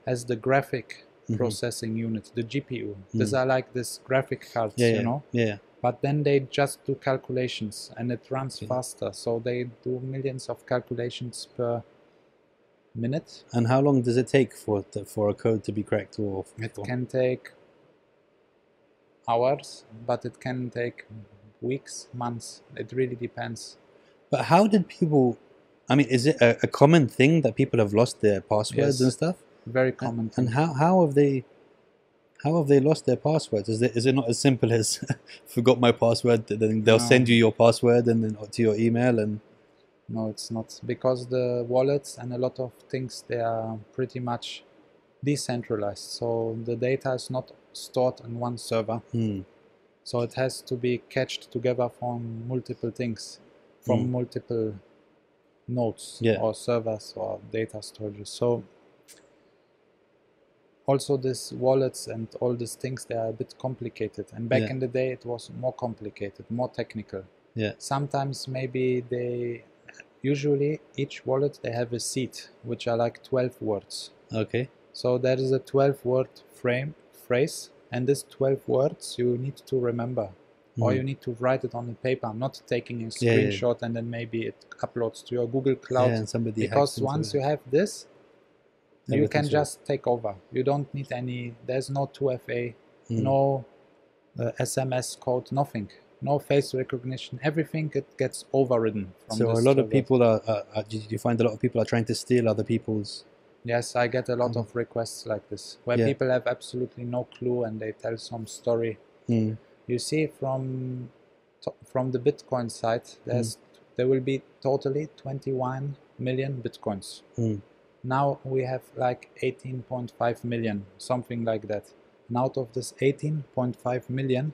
as the graphic processing unit, the GPU. These are like these graphic cards, Yeah, you yeah, know. yeah. But then they just do calculations, and it runs faster. So they do millions of calculations per minute. And how long does it take for a code to be cracked? Or It can take hours, but it can take weeks, months. It really depends. But how did people? I mean, is it a common thing that people have lost their passwords and Yes, stuff? very common thing. And how have they lost their passwords? Is it not as simple as forgot my password? Then they'll send you your password and then to your email and. No, it's not, because the wallets and a lot of things, they are pretty much decentralized. So the data is not stored on one server. So it has to be cached together from multiple things, from multiple nodes or servers or data storages. So also these wallets and all these things, they are a bit complicated. And back in the day, it was more complicated, more technical. Sometimes maybe usually each wallet, they have a seed, which are like 12 words. Okay. So there is a 12-word phrase, and these 12 words you need to remember, or you need to write it on the paper. I'm not taking a screenshot and then maybe it uploads to your Google Cloud. And somebody because once you have this, you can just take over. You don't need any, there's no 2FA, no SMS code, nothing. No face recognition, everything, it gets overridden. So a lot of people you find a lot of people are trying to steal other people's. Yes, I get a lot of requests like this, where people have absolutely no clue and they tell some story. You see, from the Bitcoin side, there will be totally 21 million Bitcoins. Now we have like 18.5 million, something like that. And out of this 18.5 million,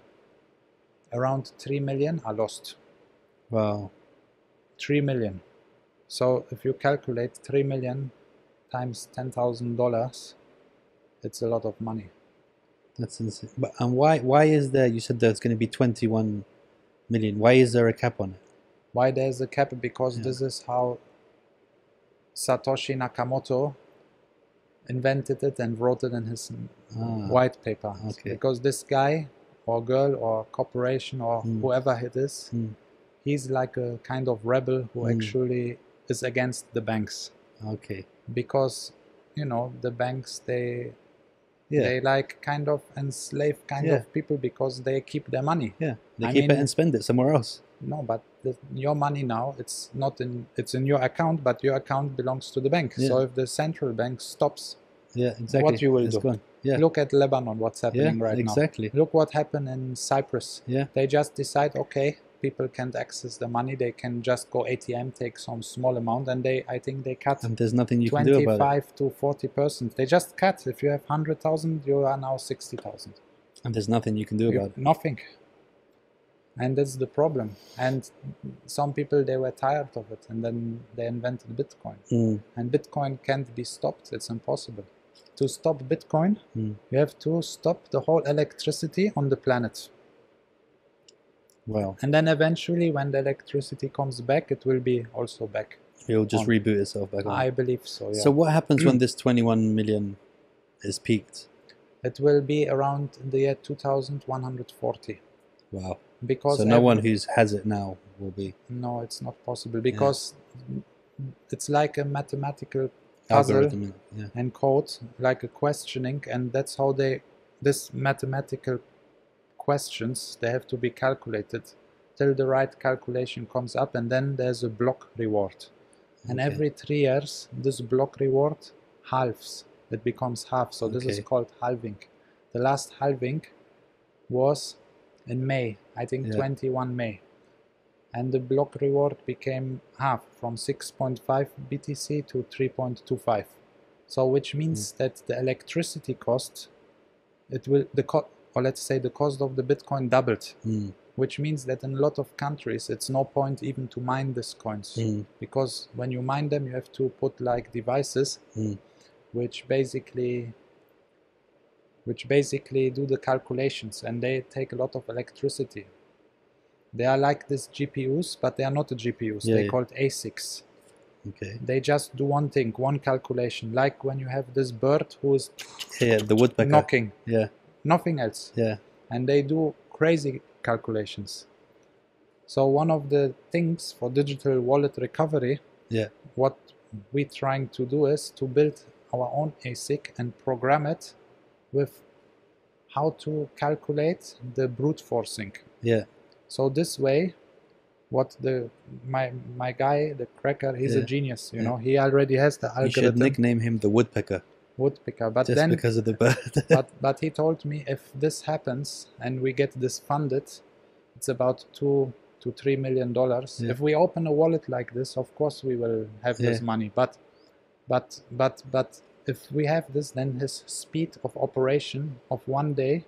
around 3 million are lost. Wow. 3 million. So if you calculate 3 million times $10,000, it's a lot of money. That's insane. But and why is there? You said there's going to be 21 million. Why is there a cap on it? Why there's a cap? Because this is how Satoshi Nakamoto invented it and wrote it in his white paper. Because this guy or girl or corporation or whoever it is, he's like a kind of rebel who actually is against the banks. Because, you know, the banks, they like kind of enslave of people because they keep their money. They keep it and spend it somewhere else. No, but your money now, it's not in, it's in your account, but your account belongs to the bank. So if the central bank stops, what you will do? Gone. Look at Lebanon, what's happening right now. Look what happened in Cyprus. They just decide, okay, people can't access the money. They can just go ATM, take some small amount, and I think they cut. And there's nothing you can do about it. 25 to 40%. They just cut. If you have 100,000, you are now 60,000. And there's nothing you can do about it. Nothing. And that's the problem. And some people, they were tired of it, and then they invented Bitcoin. And Bitcoin can't be stopped. It's impossible. To stop Bitcoin, you have to stop the whole electricity on the planet. Wow. And then eventually, when the electricity comes back, it will be also back. It will just reboot itself back on. I believe so, yeah. So what happens when this 21 million is peaked? It will be around the year 2140. Wow. Because so no one who has it now will be... No, it's not possible, because it's like a mathematical puzzle and code, like a questioning, and that's how this mathematical questions, they have to be calculated till the right calculation comes up, and then there's a block reward. And every 3 years, this block reward halves. It becomes half. So this is called halving. The last halving was in May, I think 21 May. And the block reward became half, from 6.5 BTC to 3.25. So which means that the electricity cost, or let's say the cost of the Bitcoin doubled. Which means that in a lot of countries, it's no point even to mine these coins. Because when you mine them, you have to put like devices which basically do the calculations, and they take a lot of electricity. They are like these GPUs, but they are not the GPUs. They're called ASICs. Okay. They just do one thing, one calculation, like when you have this bird who is The woodpecker. knocking, Yeah. nothing else. Yeah. And they do crazy calculations. So one of the things for digital wallet recovery, what we're trying to do is to build our own ASIC and program it with how to calculate the brute forcing. Yeah. So this way, what my guy, the cracker, he's a genius, you know. He already has the algorithm. You should nickname him the woodpecker. Woodpecker, but just then because of the bird. but he told me if this happens and we get this funded, it's about $2 to $3 million. Yeah. If we open a wallet like this, of course we will have this money. But if we have this, then his speed of operation of one day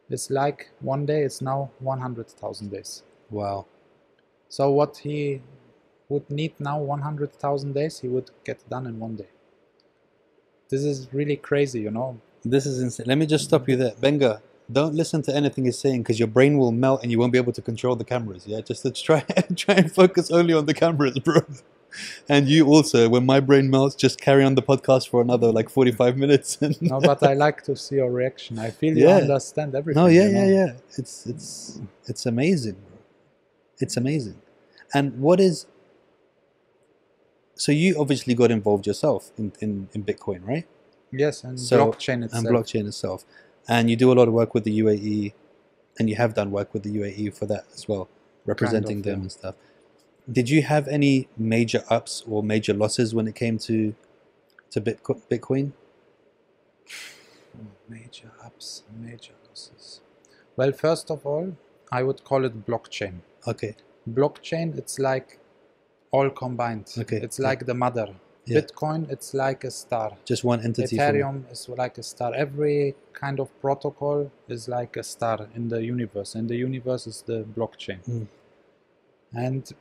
is like one day is now 100,000 days. Wow. So what he would need now 100,000 days, he would get done in one day. This is really crazy, you know. This is insane. Let me just stop you there. Benga, don't listen to anything he's saying because your brain will melt and you won't be able to control the cameras. Yeah, just try and focus only on the cameras, bro. And you also, when my brain melts, just carry on the podcast for another like 45 minutes. No, but I like to see your reaction. I feel you understand everything. No, you know? yeah. It's amazing, bro. It's amazing. And what is... So you obviously got involved yourself in Bitcoin, right? Yes, and blockchain itself. And blockchain itself. And you do a lot of work with the UAE, and you have done work with the UAE for that as well, representing them and stuff. Did you have any major ups or major losses when it came to Bitcoin? Major ups, major losses. Well, first of all, I would call it blockchain. Okay. Blockchain, it's like all combined. Okay. It's like the mother. Yeah. Bitcoin, it's like a star. Just one entity. Ethereum is like a star. Every kind of protocol is like a star in the universe, and the universe is the blockchain. And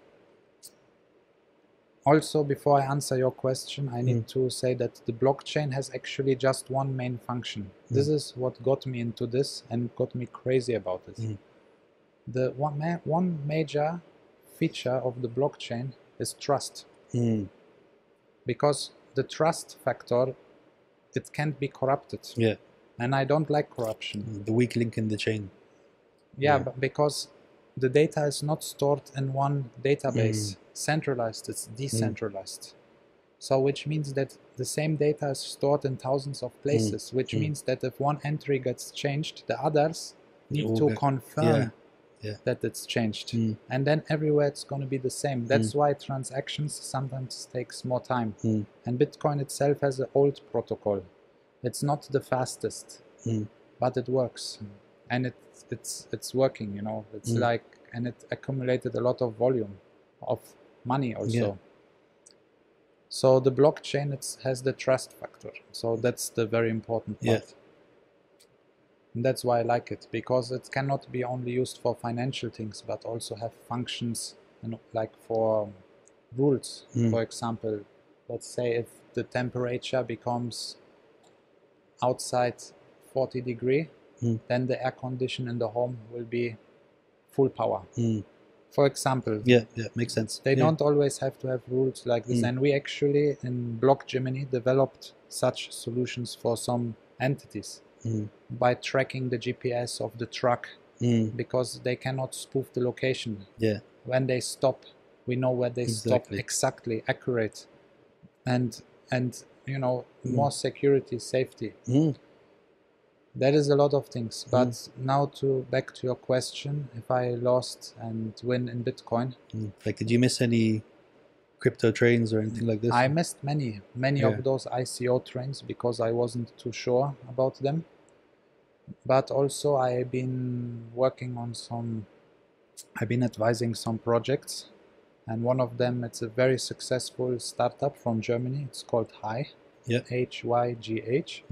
also, before I answer your question, I need to say that the blockchain has actually just one main function. This is what got me into this and got me crazy about it. The one major feature of the blockchain is trust. Because the trust factor, it can't be corrupted. Yeah. And I don't like corruption. The weak link in the chain. Yeah, but because the data is not stored in one database, centralized, it's decentralized. So which means that the same data is stored in thousands of places, which means that if one entry gets changed, the others need to confirm that it's changed. And then everywhere it's going to be the same. That's why transactions sometimes takes more time. And Bitcoin itself has an old protocol. It's not the fastest, but it works. And it's working, you know. It's like, and it accumulated a lot of volume of money also. So the blockchain, has the trust factor. So that's the very important part. And that's why I like it, because it cannot be only used for financial things, but also have functions, like for rules. For example, let's say if the temperature becomes outside 40 degrees, then the air condition in the home will be full power. For example. Yeah, makes sense. They don't always have to have rules like this. And we actually, in BlockGemini, developed such solutions for some entities. By tracking the GPS of the truck, because they cannot spoof the location. When they stop, we know where they stop exactly, accurate, and you know, more security, safety. There is a lot of things, but now back to your question, if I lost and win in Bitcoin. Like, did you miss any crypto trains or anything like this? I missed many of those ICO trains because I wasn't too sure about them. But also I've been working on I've been advising some projects, and one of them, it's a very successful startup from Germany. It's called HYGH.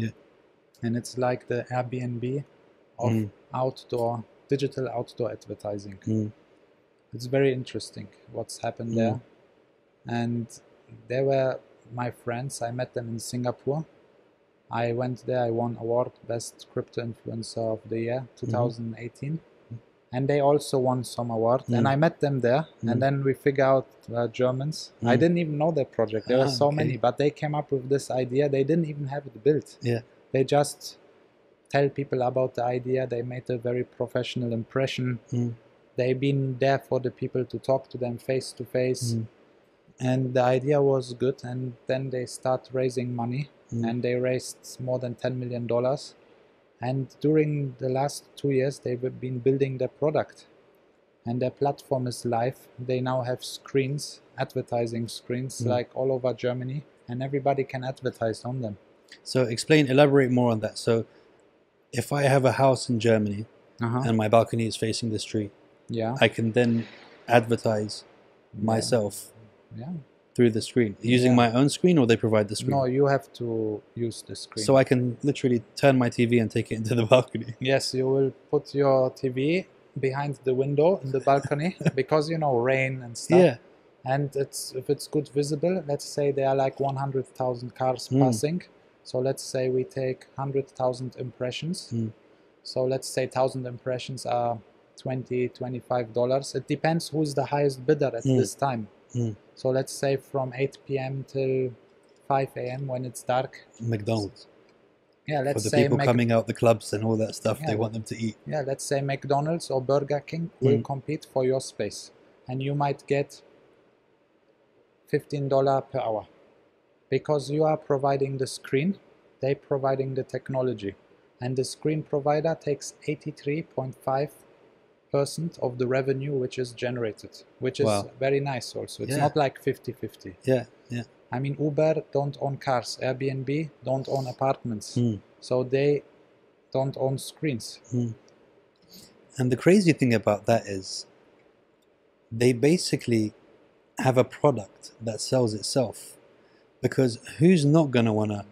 And it's like the Airbnb of digital outdoor advertising. It's very interesting what's happened there. And they were my friends. I met them in Singapore. I went there, I won award Best Crypto Influencer of the Year 2018. and they also won some award. And I met them there, and then we figure out Germans. I didn't even know their project. There were so many, but they came up with this idea. They didn't even have it built. Yeah. They just tell people about the idea. They made a very professional impression. They've been there for the people to talk to them face to face. And the idea was good. And then they start raising money, and they raised more than $10 million. And during the last 2 years, they've been building their product. And their platform is live. They now have screens, advertising screens, like all over Germany, and everybody can advertise on them. So elaborate more on that. So if I have a house in Germany and my balcony is facing the street, I can then advertise myself through the screen. Using my own screen, or they provide the screen? No, you have to use the screen. So I can literally turn my TV and take it into the balcony? Yes, you will put your TV behind the window in the balcony because, you know, rain and stuff. Yeah. And if it's good visible, let's say there are like 100,000 cars passing. So let's say we take 100,000 impressions. So let's say 1,000 impressions are $20, $25. It depends who's the highest bidder at this time. So let's say from 8 p.m. till 5 a.m. when it's dark. McDonald's. Yeah, let's for the say people coming out the clubs and all that stuff, they want them to eat. Yeah, let's say McDonald's or Burger King will compete for your space, and you might get $15 per hour because you are providing the screen, they providing the technology, and the screen provider takes 83.5% of the revenue which is generated, which is very nice also. It's not like 50-50. Yeah, yeah. I mean, Uber don't own cars, Airbnb don't own apartments, so they don't own screens. And the crazy thing about that is they basically have a product that sells itself, because who's not going to want to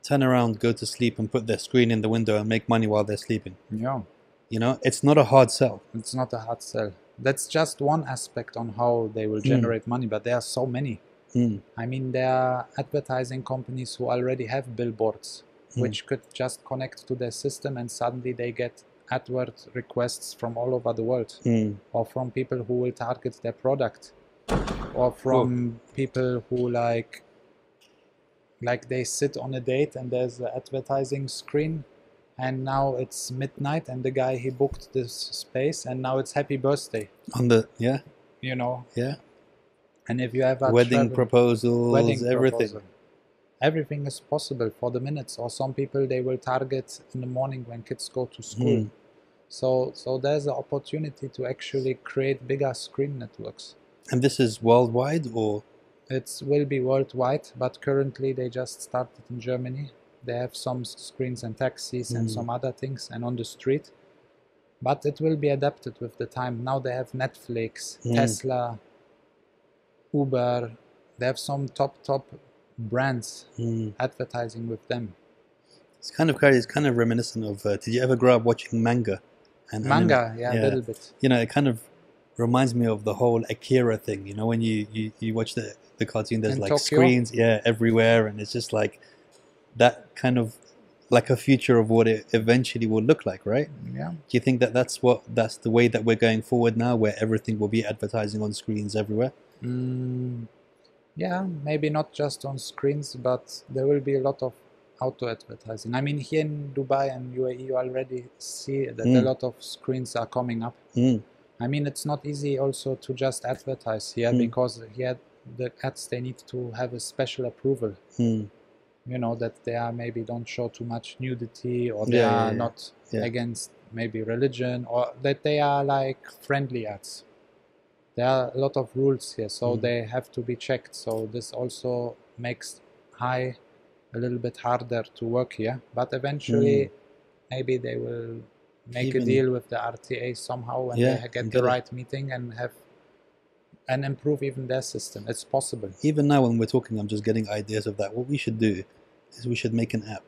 turn around, go to sleep and put their screen in the window and make money while they're sleeping? Yeah. You know, it's not a hard sell. It's not a hard sell. That's just one aspect on how they will generate money, but there are so many. I mean, there are advertising companies who already have billboards, which could just connect to their system, and suddenly they get AdWord requests from all over the world, or from people who will target their product, or from people who like they sit on a date and there's an advertising screen, and now it's midnight and the guy, he booked this space and now it's happy birthday on the you know. And if you have a wedding proposals, everything is possible for the minutes. Or some people, they will target in the morning when kids go to school. So there's an opportunity to actually create bigger screen networks. And this is worldwide, or? It will be worldwide, but currently they just started in Germany. They have some screens and taxis and some other things, and on the street. But it will be adapted with the time. Now they have Netflix, Tesla, Uber. They have some top brands advertising with them. It's kind of crazy. It's kind of reminiscent of. Did you ever grow up watching manga? Manga, a little bit. You know, it kind of reminds me of the whole Akira thing. You know, when you watch the cartoon, there's like Tokyo? screens, everywhere, and it's just like that kind of like a future of what it eventually will look like, right? Yeah. Do you think that that's the way that we're going forward now, where everything will be advertising on screens everywhere? Yeah, maybe not just on screens, but there will be a lot of auto advertising. I mean, here in Dubai and UAE, you already see that a lot of screens are coming up. I mean, it's not easy also to just advertise here, because here the ads, they need to have a special approval. You know, that they are maybe don't show too much nudity, or they are not against maybe religion, or that they are like friendly ads. There are a lot of rules here, so they have to be checked. So this also makes a little bit harder to work here. But eventually, maybe they will make a deal with the RTA somehow, and they get the right meeting and improve even their system. It's possible. Even now when we're talking, I'm just getting ideas of that. What we should do is we should make an app.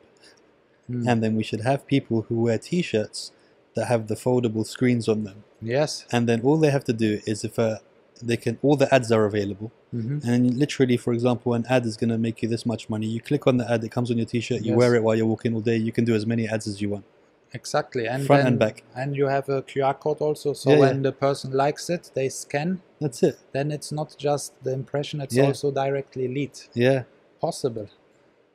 And then we should have people who wear t-shirts that have the foldable screens on them. Yes. And then all they have to do is, if they can, all the ads are available. And literally, for example, an ad is going to make you this much money. You click on the ad, it comes on your t-shirt, you wear it while you're walking all day. You can do as many ads as you want. Exactly, and front then, and back. and you have a QR code also, so Yeah, when yeah. the person likes it, they scan. That's it. Then it's not just the impression, it's Yeah. also directly lead. Yeah, Possible.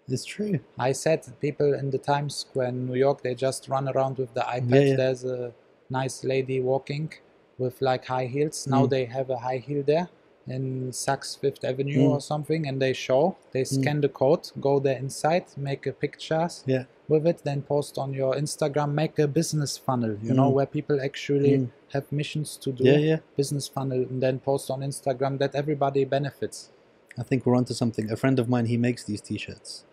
it's true. I said people in the Times Square in New York, they just run around with the iPad. Yeah, yeah. There's a nice lady walking with like high heels. Now they have a high heel there in Saks Fifth Avenue or something, and they scan the code, go there inside, make a pictures Yeah. with it, then post on your Instagram, make a business funnel, you know, where people actually have missions to do. Yeah, yeah. Business funnel, and then post on Instagram that everybody benefits. I think we're onto something. A friend of mine, he makes these t-shirts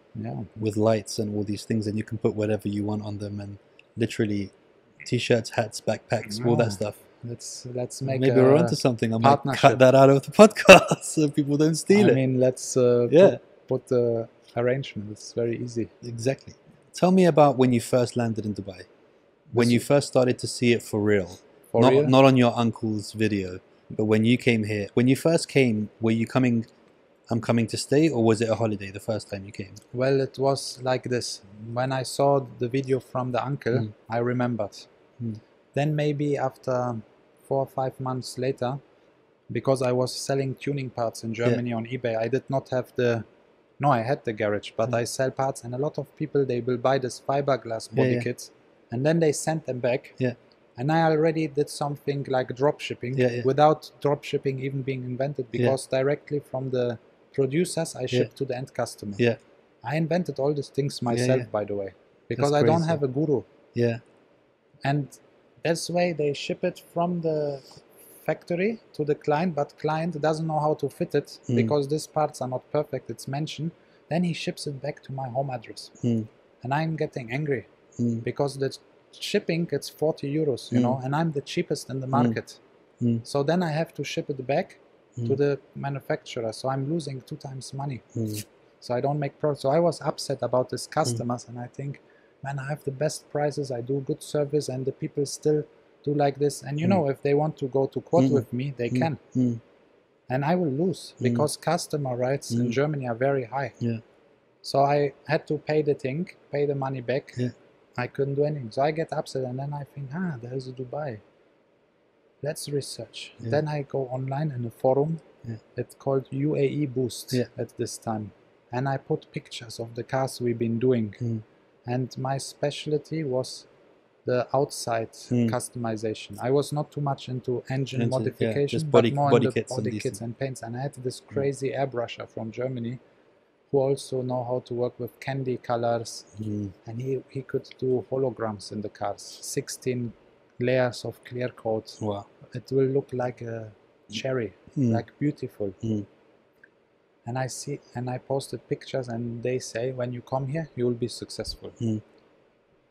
with lights and all these things, and you can put whatever you want on them, and literally t-shirts, hats, backpacks, all that stuff. Let's make Maybe we're onto something. I might partnership. cut that out of the podcast so people don't steal it. I mean, let's put the arrangement. It's very easy. Exactly. Tell me about when you first landed in Dubai. When you first started to see it for real. Not on your uncle's video, but when you came here. When you first came, were you coming, I'm coming to stay, or was it a holiday the first time you came? Well, it was like this. When I saw the video from the uncle, I remembered. Then maybe after 4 or 5 months later, because I was selling tuning parts in Germany on eBay, I did not have no, I had the garage, but I sell parts, and a lot of people, they will buy this fiberglass body kits, and then they send them back. And I already did something like drop shipping without drop shipping even being invented, because directly from the producers I ship to the end customer. I invented all these things myself, by the way, because I don't have a guru. And that's why they ship it from the factory to the client, but client doesn't know how to fit it because these parts are not perfect, it's mentioned. Then he ships it back to my home address. And I'm getting angry because the shipping, it's 40 euros, you know, and I'm the cheapest in the market. So then I have to ship it back to the manufacturer, so I'm losing 2 times money. So I don't make profit. So I was upset about these customers, and I think, man, I have the best prices, I do good service, and the people still do like this. And you know, if they want to go to court with me, they can. And I will lose because customer rights in Germany are very high. So I had to pay the money back. I couldn't do anything. So I get upset, and then I think, there's a Dubai. Let's research. Then I go online in a forum. It's called UAE Boost at this time. And I put pictures of the cars we've been doing. And my specialty was the outside customization. I was not too much into engine modification, but more in the body kits and paints. And I had this crazy airbrusher from Germany who also know how to work with candy colors. And he could do holograms in the cars, 16 layers of clear coat. Wow. It will look like a cherry, like beautiful. And I see, and I posted pictures, and they say, when you come here, you will be successful.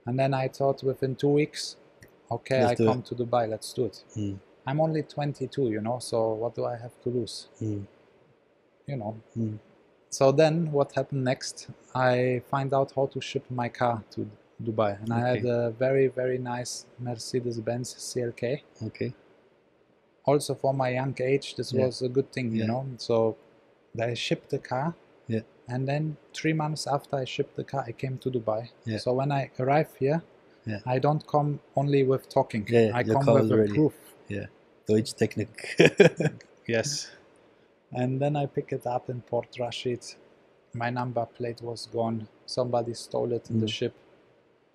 And then I thought within 2 weeks, okay, I come to Dubai, let's do it. I'm only 22, you know, so what do I have to lose? You know. So then what happened next? I find out how to ship my car to Dubai. And I had a very, very nice Mercedes-Benz CLK. Also for my young age, this was a good thing, you know. So I shipped the car. And then 3 months after I shipped the car, I came to Dubai. So when I arrive here, I don't come only with talking. I come with a proof. Deutsch Technik. Yes. And then I pick it up in Port Rashid. My number plate was gone. Somebody stole it in the ship.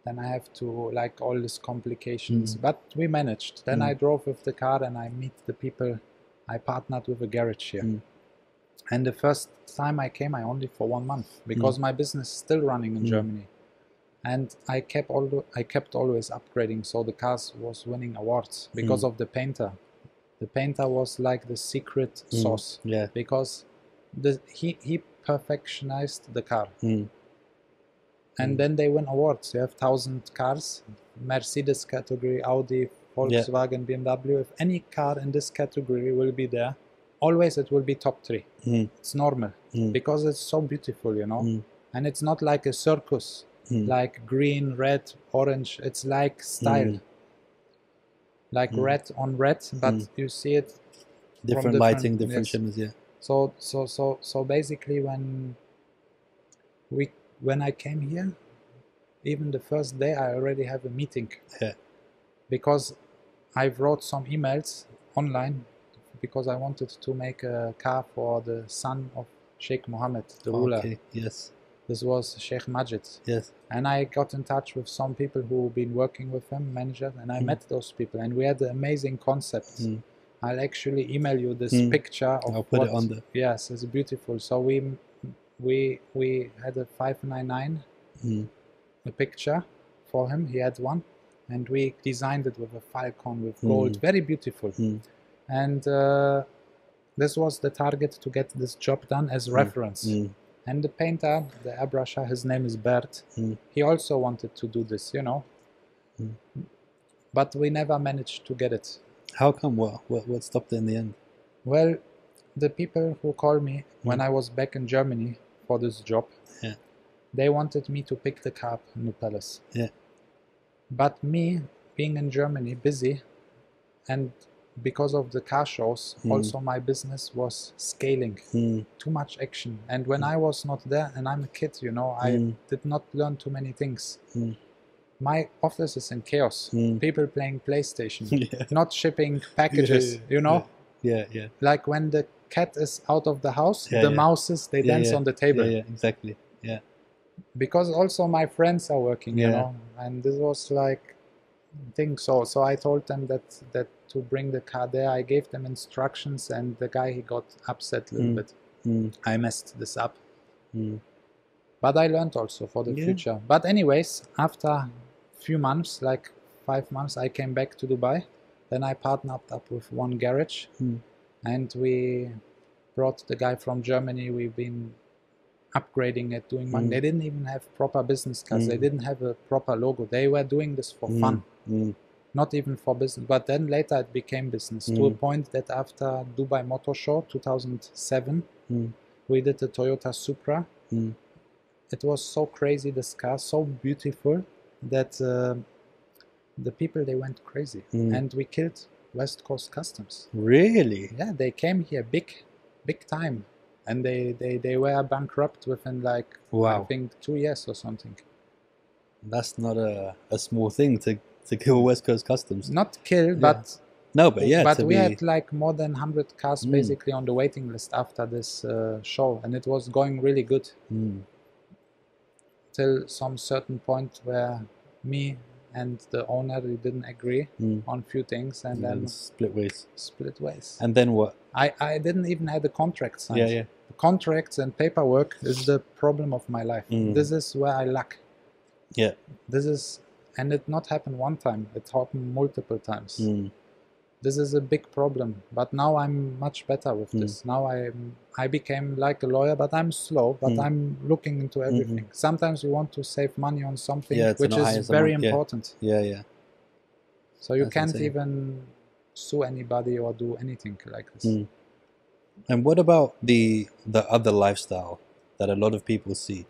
Then I have to, like, all these complications. But we managed. Then I drove with the car, and I meet the people. I partnered with a garage here. And the first time I came, I only for 1 month, because my business is still running in Germany. And I kept always upgrading, so the cars was winning awards because of the painter. The painter was like the secret sauce, because he perfectionized the car. And then they win awards. You have 1,000 cars, Mercedes category, Audi, Volkswagen, BMW. If any car in this category will be there, always it will be top 3. It's normal, because it's so beautiful, you know. And it's not like a circus, like green, red, orange. It's like style, like red on red, but you see it different lighting, different shimmers. So basically, when I came here, even the first day I already have a meeting. Yeah. Because I wrote some emails online because I wanted to make a car for the son of Sheikh Mohammed, the ruler. Okay, yes. This was Sheikh Majid. Yes. And I got in touch with some people who've been working with him, managers, and I met those people, and we had an amazing concept. I'll actually email you this picture of I'll put it on there. Yes, it's beautiful. So we had a 599 a picture for him. He had one, and we designed it with a falcon with gold, very beautiful. And this was the target to get this job done as reference. And the painter, the airbrusher, his name is Bert. He also wanted to do this, you know. But we never managed to get it. How come? What stopped it in the end? Well, the people who called me when I was back in Germany for this job, they wanted me to pick the car up in the palace. Yeah. But me, being in Germany, busy, and because of the car shows, also my business was scaling. Too much action. And when I was not there, and I'm a kid, you know, I did not learn too many things. My office is in chaos. People playing PlayStation, not shipping packages, you know? Yeah. Like when the cat is out of the house, the mouses, they dance on the table. Yeah, exactly. Yeah. Because also my friends are working, you know, and this was like thing. So I told them that to bring the car there. I gave them instructions, and the guy, he got upset a little bit. I messed this up. But I learned also for the future. But anyways, after a few months, like 5 months, I came back to Dubai. Then I partnered up with one garage, and we brought the guy from Germany. We've been upgrading it, doing money. They didn't even have proper business cards. They didn't have a proper logo. They were doing this for fun, not even for business. But then later it became business, to a point that after Dubai Motor Show 2007, we did the Toyota Supra. It was so crazy, this car, so beautiful, that the people, they went crazy. And we killed West Coast Customs. Really? Yeah, they came here big time. And they were bankrupt within like, I think, 2 years or something. That's not a small thing to kill West Coast Customs. Not kill, but... No, but yeah. But we had like more than 100 cars basically on the waiting list after this show. And it was going really good. Till some certain point where me and the owner, we didn't agree on few things, and then split ways. And then what? I didn't even have the contract signed. Yeah. The contracts and paperwork is the problem of my life. This is where I lack. Yeah. This is, and it not happened one time. It happened multiple times. This is a big problem. But now I'm much better with this. Now I became like a lawyer, but I'm slow. But I'm looking into everything. Sometimes you want to save money on something which is very important. Yeah. So you can't even sue anybody or do anything like this. And what about the other lifestyle that a lot of people see?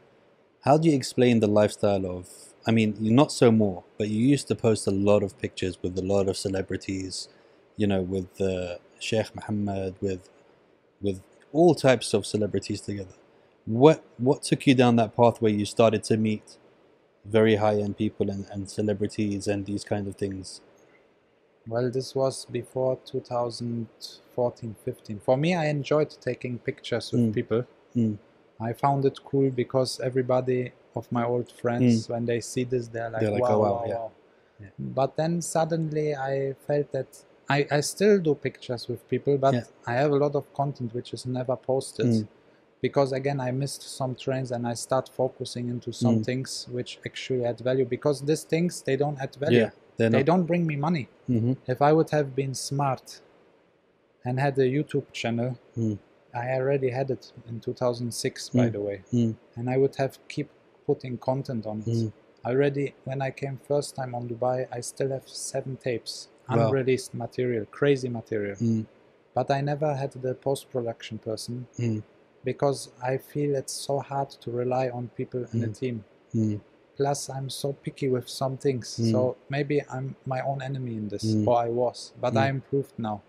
How do you explain the lifestyle of, I mean, you're not so more, but you used to post a lot of pictures with a lot of celebrities, you know, with Sheikh Mohammed, with all types of celebrities together. What took you down that path where you started to meet very high-end people and celebrities and these kind of things? Well, this was before 2014, 15. For me, I enjoyed taking pictures with people. I found it cool because everybody of my old friends, when they see this, they're like, wow. Yeah. But then suddenly I felt that I still do pictures with people, but I have a lot of content which is never posted. Because again, I missed some trends, and I start focusing into some things which actually add value. Because these things, they don't add value. They don't bring me money. If I would have been smart and had a YouTube channel, I already had it in 2006, by the way. And I would have keep putting content on it. Already, when I came first time on Dubai, I still have 7 tapes. Unreleased material, crazy material. But I never had the post-production person because I feel it's so hard to rely on people in a team. Plus, I'm so picky with some things. So maybe I'm my own enemy in this, or I was. But I improved now.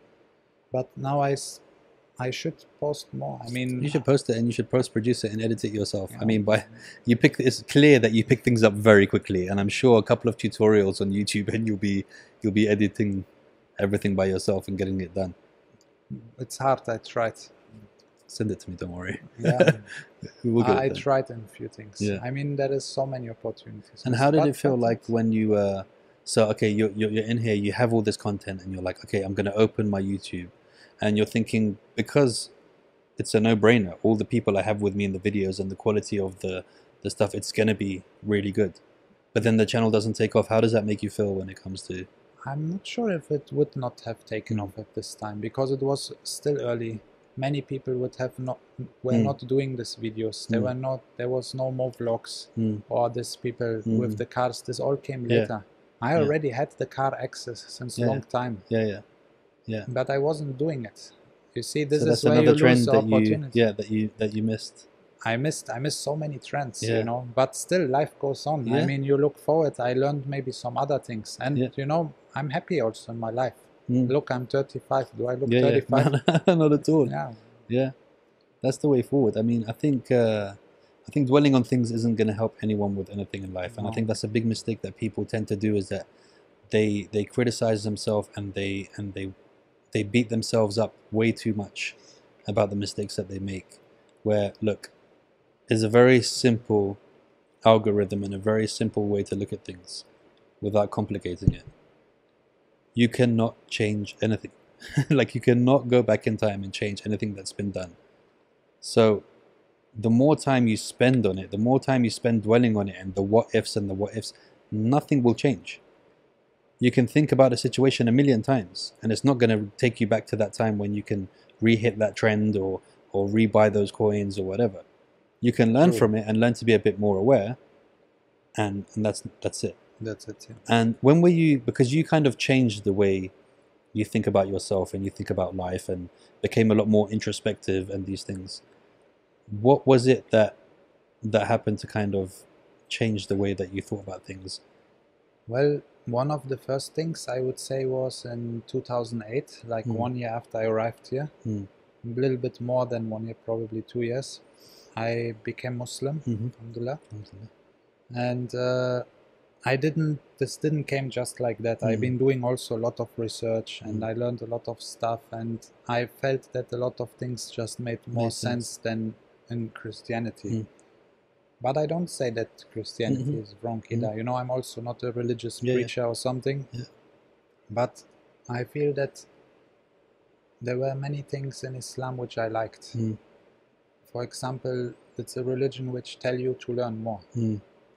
But now I should post more. I mean, you should post it, and you should post-produce it and edit it yourself. Yeah. I mean, it's clear that you pick things up very quickly, and I'm sure a couple of tutorials on YouTube, and you'll be editing everything by yourself and getting it done. It's hard. I tried. Send it to me. Don't worry. Yeah, We'll get I it done. tried in a few things. Yeah. I mean, there is so many opportunities. And how did it feel like when you so okay, you're in here, you have all this content, and you're like, okay, I'm going to open my YouTube, and you're thinking, because it's a no-brainer, all the people I have with me in the videos and the quality of the stuff, it's going to be really good. But then the channel doesn't take off. How does that make you feel when it comes to... I'm not sure if it would not have taken off at this time, because it was still early. Many people would have not doing these videos. There was no more vlogs or these people with the cars. This all came later. I already had the car access since a long time. Yeah. But I wasn't doing it. You see, this is where another you trend lose the opportunity. that you missed. I missed so many trends, you know. But still, life goes on. I mean, you look forward. I learned maybe some other things, and you know, I'm happy also in my life. Look, I'm 35. Do I look 35? No, not at all. Yeah. That's the way forward. I mean, I think dwelling on things isn't going to help anyone with anything in life, and I think that's a big mistake that people tend to do, is that they criticize themselves, and they beat themselves up way too much about the mistakes that they make. Where, look, there's a very simple algorithm and a very simple way to look at things without complicating it. You cannot change anything. Like, you cannot go back in time and change anything that's been done. So the more time you spend on it, the more time you spend dwelling on it, and the what ifs and the what ifs, nothing will change. You can think about a situation a million times, and it's not going to take you back to that time when you can re-hit that trend or re-buy those coins or whatever. You can learn from it and learn to be a bit more aware, and that's it. That's it. Yeah. And when were you, because you kind of changed the way you think about yourself and you think about life and became a lot more introspective and these things, what was it that happened to kind of change the way that you thought about things? Well, one of the first things I would say was in 2008, like 1 year after I arrived here, a little bit more than 1 year, probably 2 years, I became Muslim, alhamdulillah. And this didn't came just like that. I've been doing also a lot of research, and I learned a lot of stuff, and I felt that a lot of things just made more sense than in Christianity. But I don't say that Christianity is wrong either. You know, I'm also not a religious preacher or something. But I feel that there were many things in Islam which I liked. For example, it's a religion which tell you to learn more.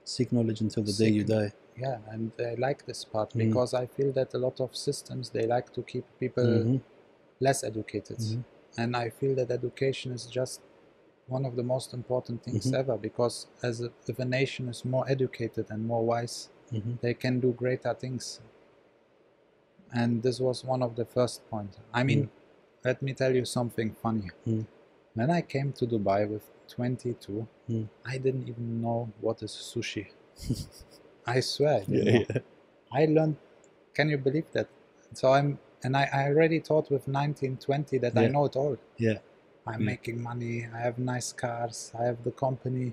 Seek knowledge until the day you die. Yeah, and I like this part because I feel that a lot of systems, they like to keep people less educated. And I feel that education is just one of the most important things ever, because if a nation is more educated and more wise, they can do greater things. And this was one of the first points. I mean, let me tell you something funny. When I came to Dubai with 22, I didn't even know what is sushi. I swear. I learned, can you believe that? So I already thought with 19, 20 that I know it all. I'm making money, I have nice cars, I have the company.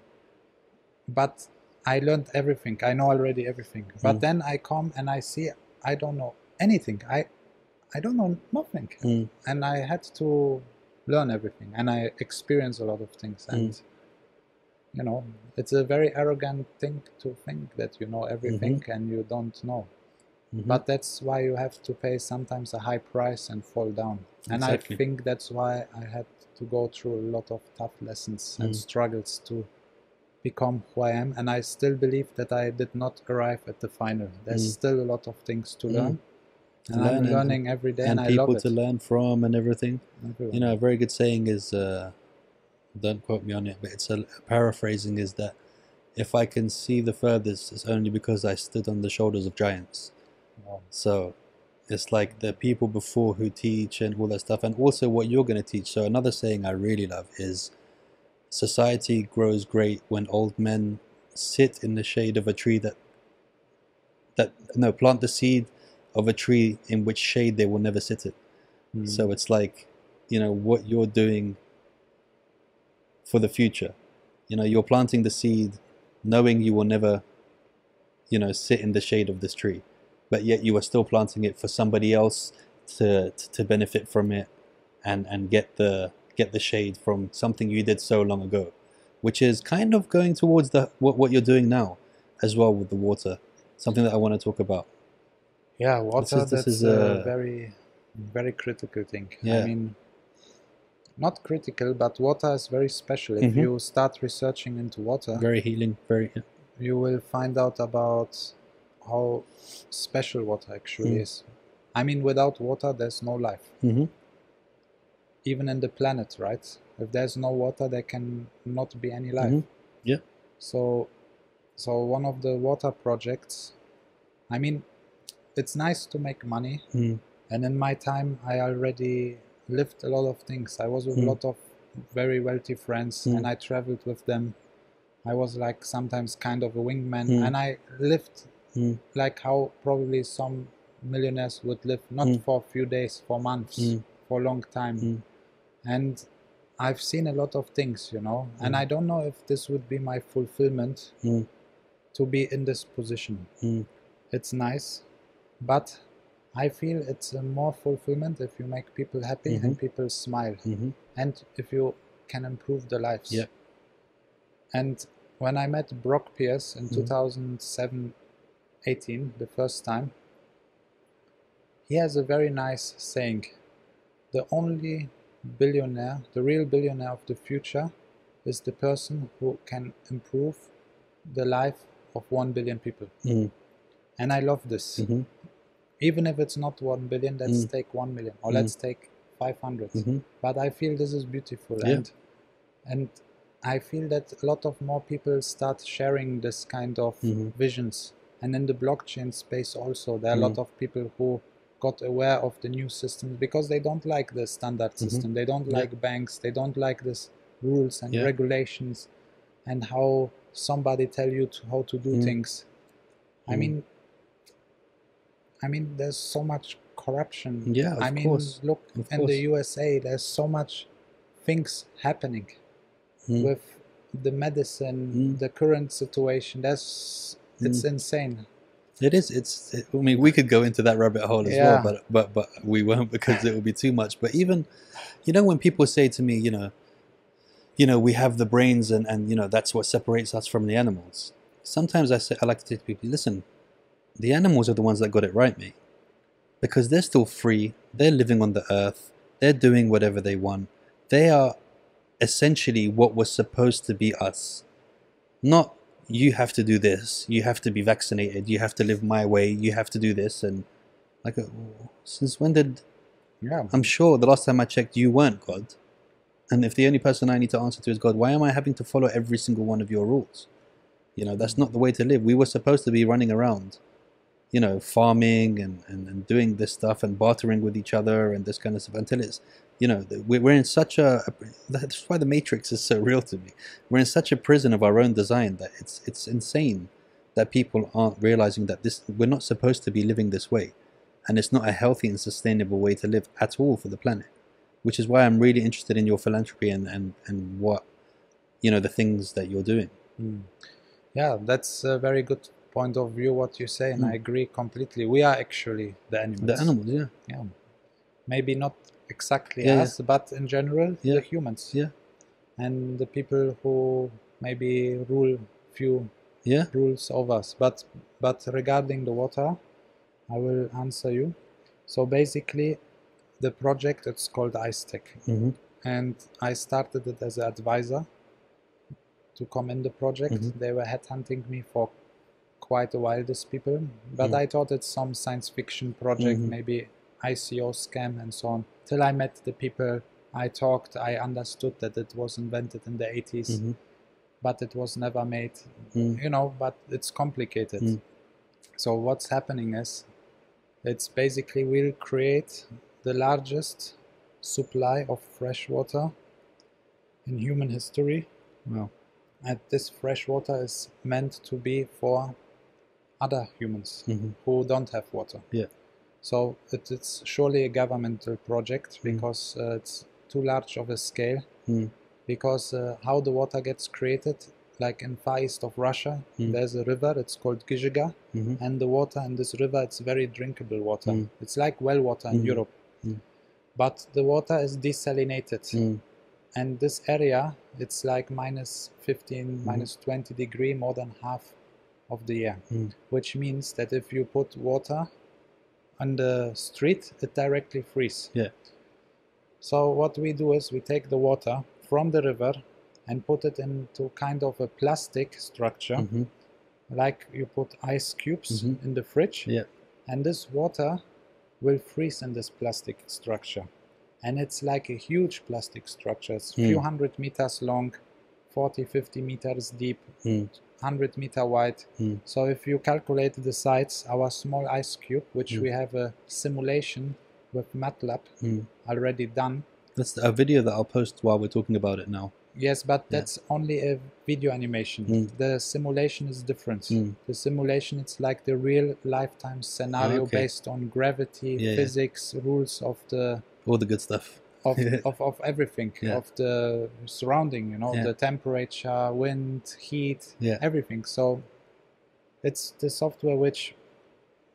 But I learned everything. I know already everything. But then I come and I see I don't know anything. I don't know nothing. And I had to learn everything. And I experienced a lot of things. And you know, it's a very arrogant thing to think that you know everything and you don't know. But that's why you have to pay sometimes a high price and fall down. And I think that's why I had to go through a lot of tough lessons and struggles to become who I am. And I still believe that I did not arrive at the final. There's still a lot of things to learn. And I'm learning every day, and I love it. And people to learn from and everything. You know, a very good saying is, don't quote me on it, but it's a paraphrasing, is that if I can see the furthest, it's only because I stood on the shoulders of giants. So it's like the people before who teach and all that stuff, and also what you're going to teach. So another saying I really love is, society grows great when old men sit in the shade of a tree plant the seed of a tree in which shade they will never sit it. So it's like, what you're doing for the future. You're planting the seed knowing you will never, sit in the shade of this tree, but yet you are still planting it for somebody else to benefit from it, and get the shade from something you did so long ago, which is kind of going towards what you're doing now as well with the water, something that I want to talk about. Yeah, water, This that's is a very, very critical thing. Yeah. I mean, not critical, but water is very special. If you start researching into water, very healing, you will find out about how special water actually is. I mean, without water, there's no life. Even in the planet, right? If there's no water, there can not be any life. Yeah. So one of the water projects, I mean, it's nice to make money. And in my time, I already lived a lot of things. I was with a lot of very wealthy friends, and I traveled with them. I was like sometimes kind of a wingman, and I lived like how probably some millionaires would live, not for a few days, for months, for a long time. And I've seen a lot of things, and I don't know if this would be my fulfillment to be in this position. It's nice, but I feel it's a more fulfillment if you make people happy and people smile, and if you can improve their lives. Yeah. And when I met Brock Pierce in 2007-18, the first time, he has a very nice saying: the only billionaire, the real billionaire of the future, is the person who can improve the life of 1 billion people. And I love this. Even if it's not 1 billion, let's take 1 million, or let's take 500. But I feel this is beautiful. Yeah. And I feel that a lot of more people start sharing this kind of visions. And in the blockchain space also, there are a lot of people who got aware of the new systems because they don't like the standard system. They don't like banks. They don't like this rules and regulations and how somebody tell you how to do things. I mean, there's so much corruption. Yeah, of course. Look, in the USA, there's so much things happening with the medicine, the current situation. It's insane. It is. I mean, we could go into that rabbit hole as well, but we won't because it would be too much. But even, when people say to me, we have the brains and that's what separates us from the animals. Sometimes I like to say to people, listen, the animals are the ones that got it right, mate, because they're still free. They're living on the earth. They're doing whatever they want. They are essentially what was supposed to be us, not you have to do this, you have to be vaccinated, you have to live my way, you have to do this. And like, since when did... I'm sure the last time I checked, you weren't God. And if the only person I need to answer to is God, why am I having to follow every single one of your rules? That's not the way to live. We were supposed to be running around, farming and doing this stuff and bartering with each other and this kind of stuff until it's, we're in such that's why the Matrix is so real to me. We're in such a prison of our own design that it's insane that people aren't realizing that we're not supposed to be living this way. And it's not a healthy and sustainable way to live at all for the planet, which is why I'm really interested in your philanthropy and what, the things that you're doing. Yeah, that's a very good point of view what you say, and I agree completely. We are actually the animals. The animals, yeah. Maybe not exactly us, but in general, the humans. Yeah. And the people who maybe rule few rules over us. But regarding the water, I will answer you. So basically, the project, it's called IceTech. And I started it as an advisor to come in the project. They were headhunting me for quite a while, these people. But I thought it's some science fiction project, maybe ICO scam and so on. Till I met the people, I talked, I understood that it was invented in the 80s, but it was never made, but it's complicated. So what's happening is, it's basically we'll create the largest supply of fresh water in human history. Wow. And this fresh water is meant to be for other humans who don't have water. Yeah. So it's surely a governmental project because it's too large of a scale, because how the water gets created, like in far east of Russia, there's a river, it's called Gizhiga, and the water in this river, it's very drinkable water. It's like well water in Europe, but the water is desalinated. And this area, it's like minus 15, minus 20 degree more than half of the year, which means that if you put water on the street, it directly freezes. Yeah. So what we do is we take the water from the river and put it into kind of a plastic structure, like you put ice cubes in the fridge, and this water will freeze in this plastic structure. And it's like a huge plastic structure. It's a few 100 meters long, 40, 50 meters deep, 100 meter wide. So if you calculate the size, our small ice cube, which we have a simulation with MATLAB already done. That's a video that I'll post while we're talking about it now. Yes, but that's only a video animation. The simulation is different. The simulation, it's like the real lifetime scenario based on gravity, physics, rules of the... all the good stuff. Of everything, of the surrounding, you know, the temperature, wind, heat, everything. So it's the software which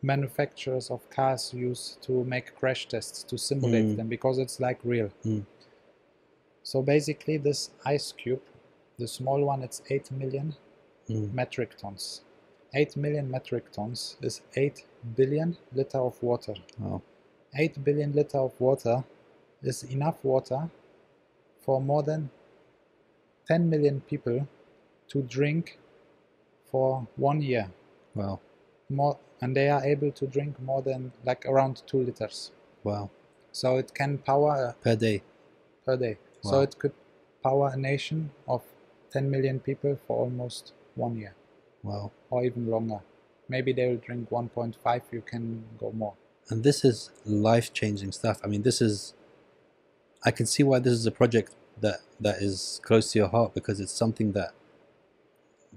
manufacturers of cars use to make crash tests, to simulate them, because it's like real. So basically this ice cube, the small one, it's 8 million metric tons. 8 million metric tons is 8 billion liter of water. Wow. 8 billion liter of water is enough water for more than 10 million people to drink for 1 year. Wow. More, and they are able to drink more than like around 2 liters. Wow. So it can power per day. Per day. Wow. So it could power a nation of 10 million people for almost 1 year. Wow. Or even longer. Maybe they will drink 1.5, you can go more. And this is life-changing stuff. I mean, this is... I can see why this is a project that is close to your heart, because it's something that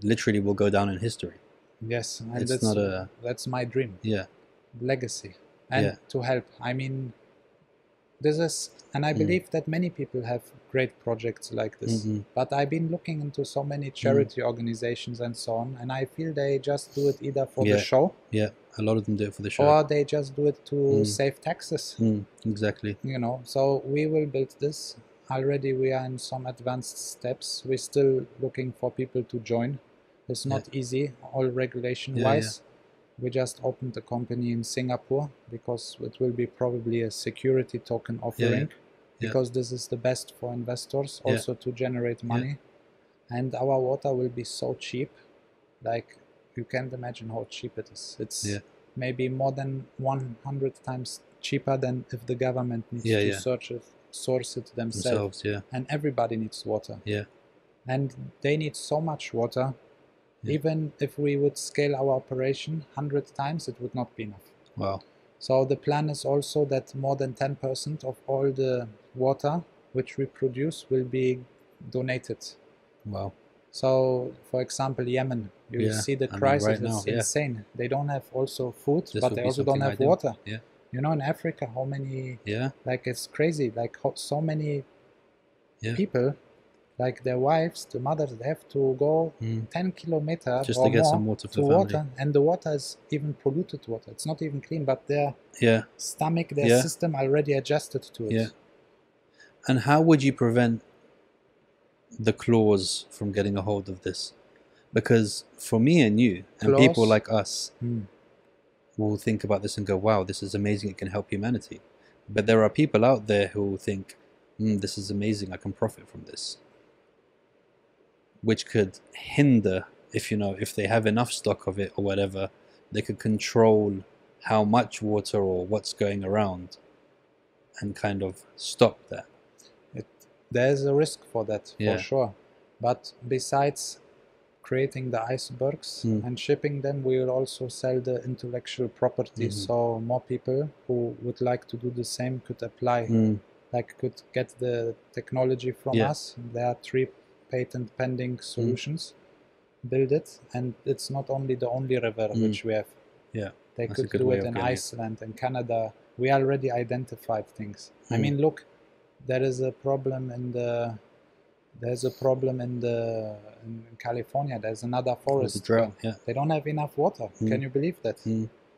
literally will go down in history. Yes, and it's not a... that's my dream. Yeah. Legacy. And to help. I mean, this is... And I believe that many people have great projects like this. But I've been looking into so many charity organizations and so on, and I feel they just do it either for the show. Yeah, a lot of them do it for the show. Or they just do it to save taxes. Exactly. You know, so we will build this. Already we are in some advanced steps. We're still looking for people to join. It's not easy, all regulation-wise. We just opened a company in Singapore because it will be probably a security token offering, because this is the best for investors also to generate money. And our water will be so cheap, like you can't imagine how cheap it is. It's maybe more than 100 times cheaper than if the government needs to source it themselves. And everybody needs water. And they need so much water. Even if we would scale our operation 100 times, it would not be enough. Wow. So the plan is also that more than 10% of all the water which we produce will be donated. Wow. So, for example, Yemen, you see the crisis, right now, it's insane. They don't have also food, but they also don't have water. You know, in Africa, how many, like it's crazy, like so many people, like their wives, the mothers, they have to go 10 kilometers just or to get more some water for to the family. Water, and the water is even polluted water. It's not even clean, but their stomach, their system already adjusted to it. And how would you prevent the claws from getting a hold of this? Because for me and you, and people like us, will think about this and go, wow, this is amazing, it can help humanity. But there are people out there who will think, this is amazing, I can profit from this. Which could hinder, if they have enough stock of it or whatever, they could control how much water or what's going around and kind of stop that. There's a risk for that, for sure. But besides creating the icebergs and shipping them, we will also sell the intellectual property. So more people who would like to do the same could apply, like could get the technology from us. There are 3 patent pending solutions. Build it, and it's not only the only river which we have. They could do it in Iceland and Canada. We already identified things. I mean, look, there is a problem in the in California. There's another forest. Drought, yeah. They don't have enough water. Can you believe that?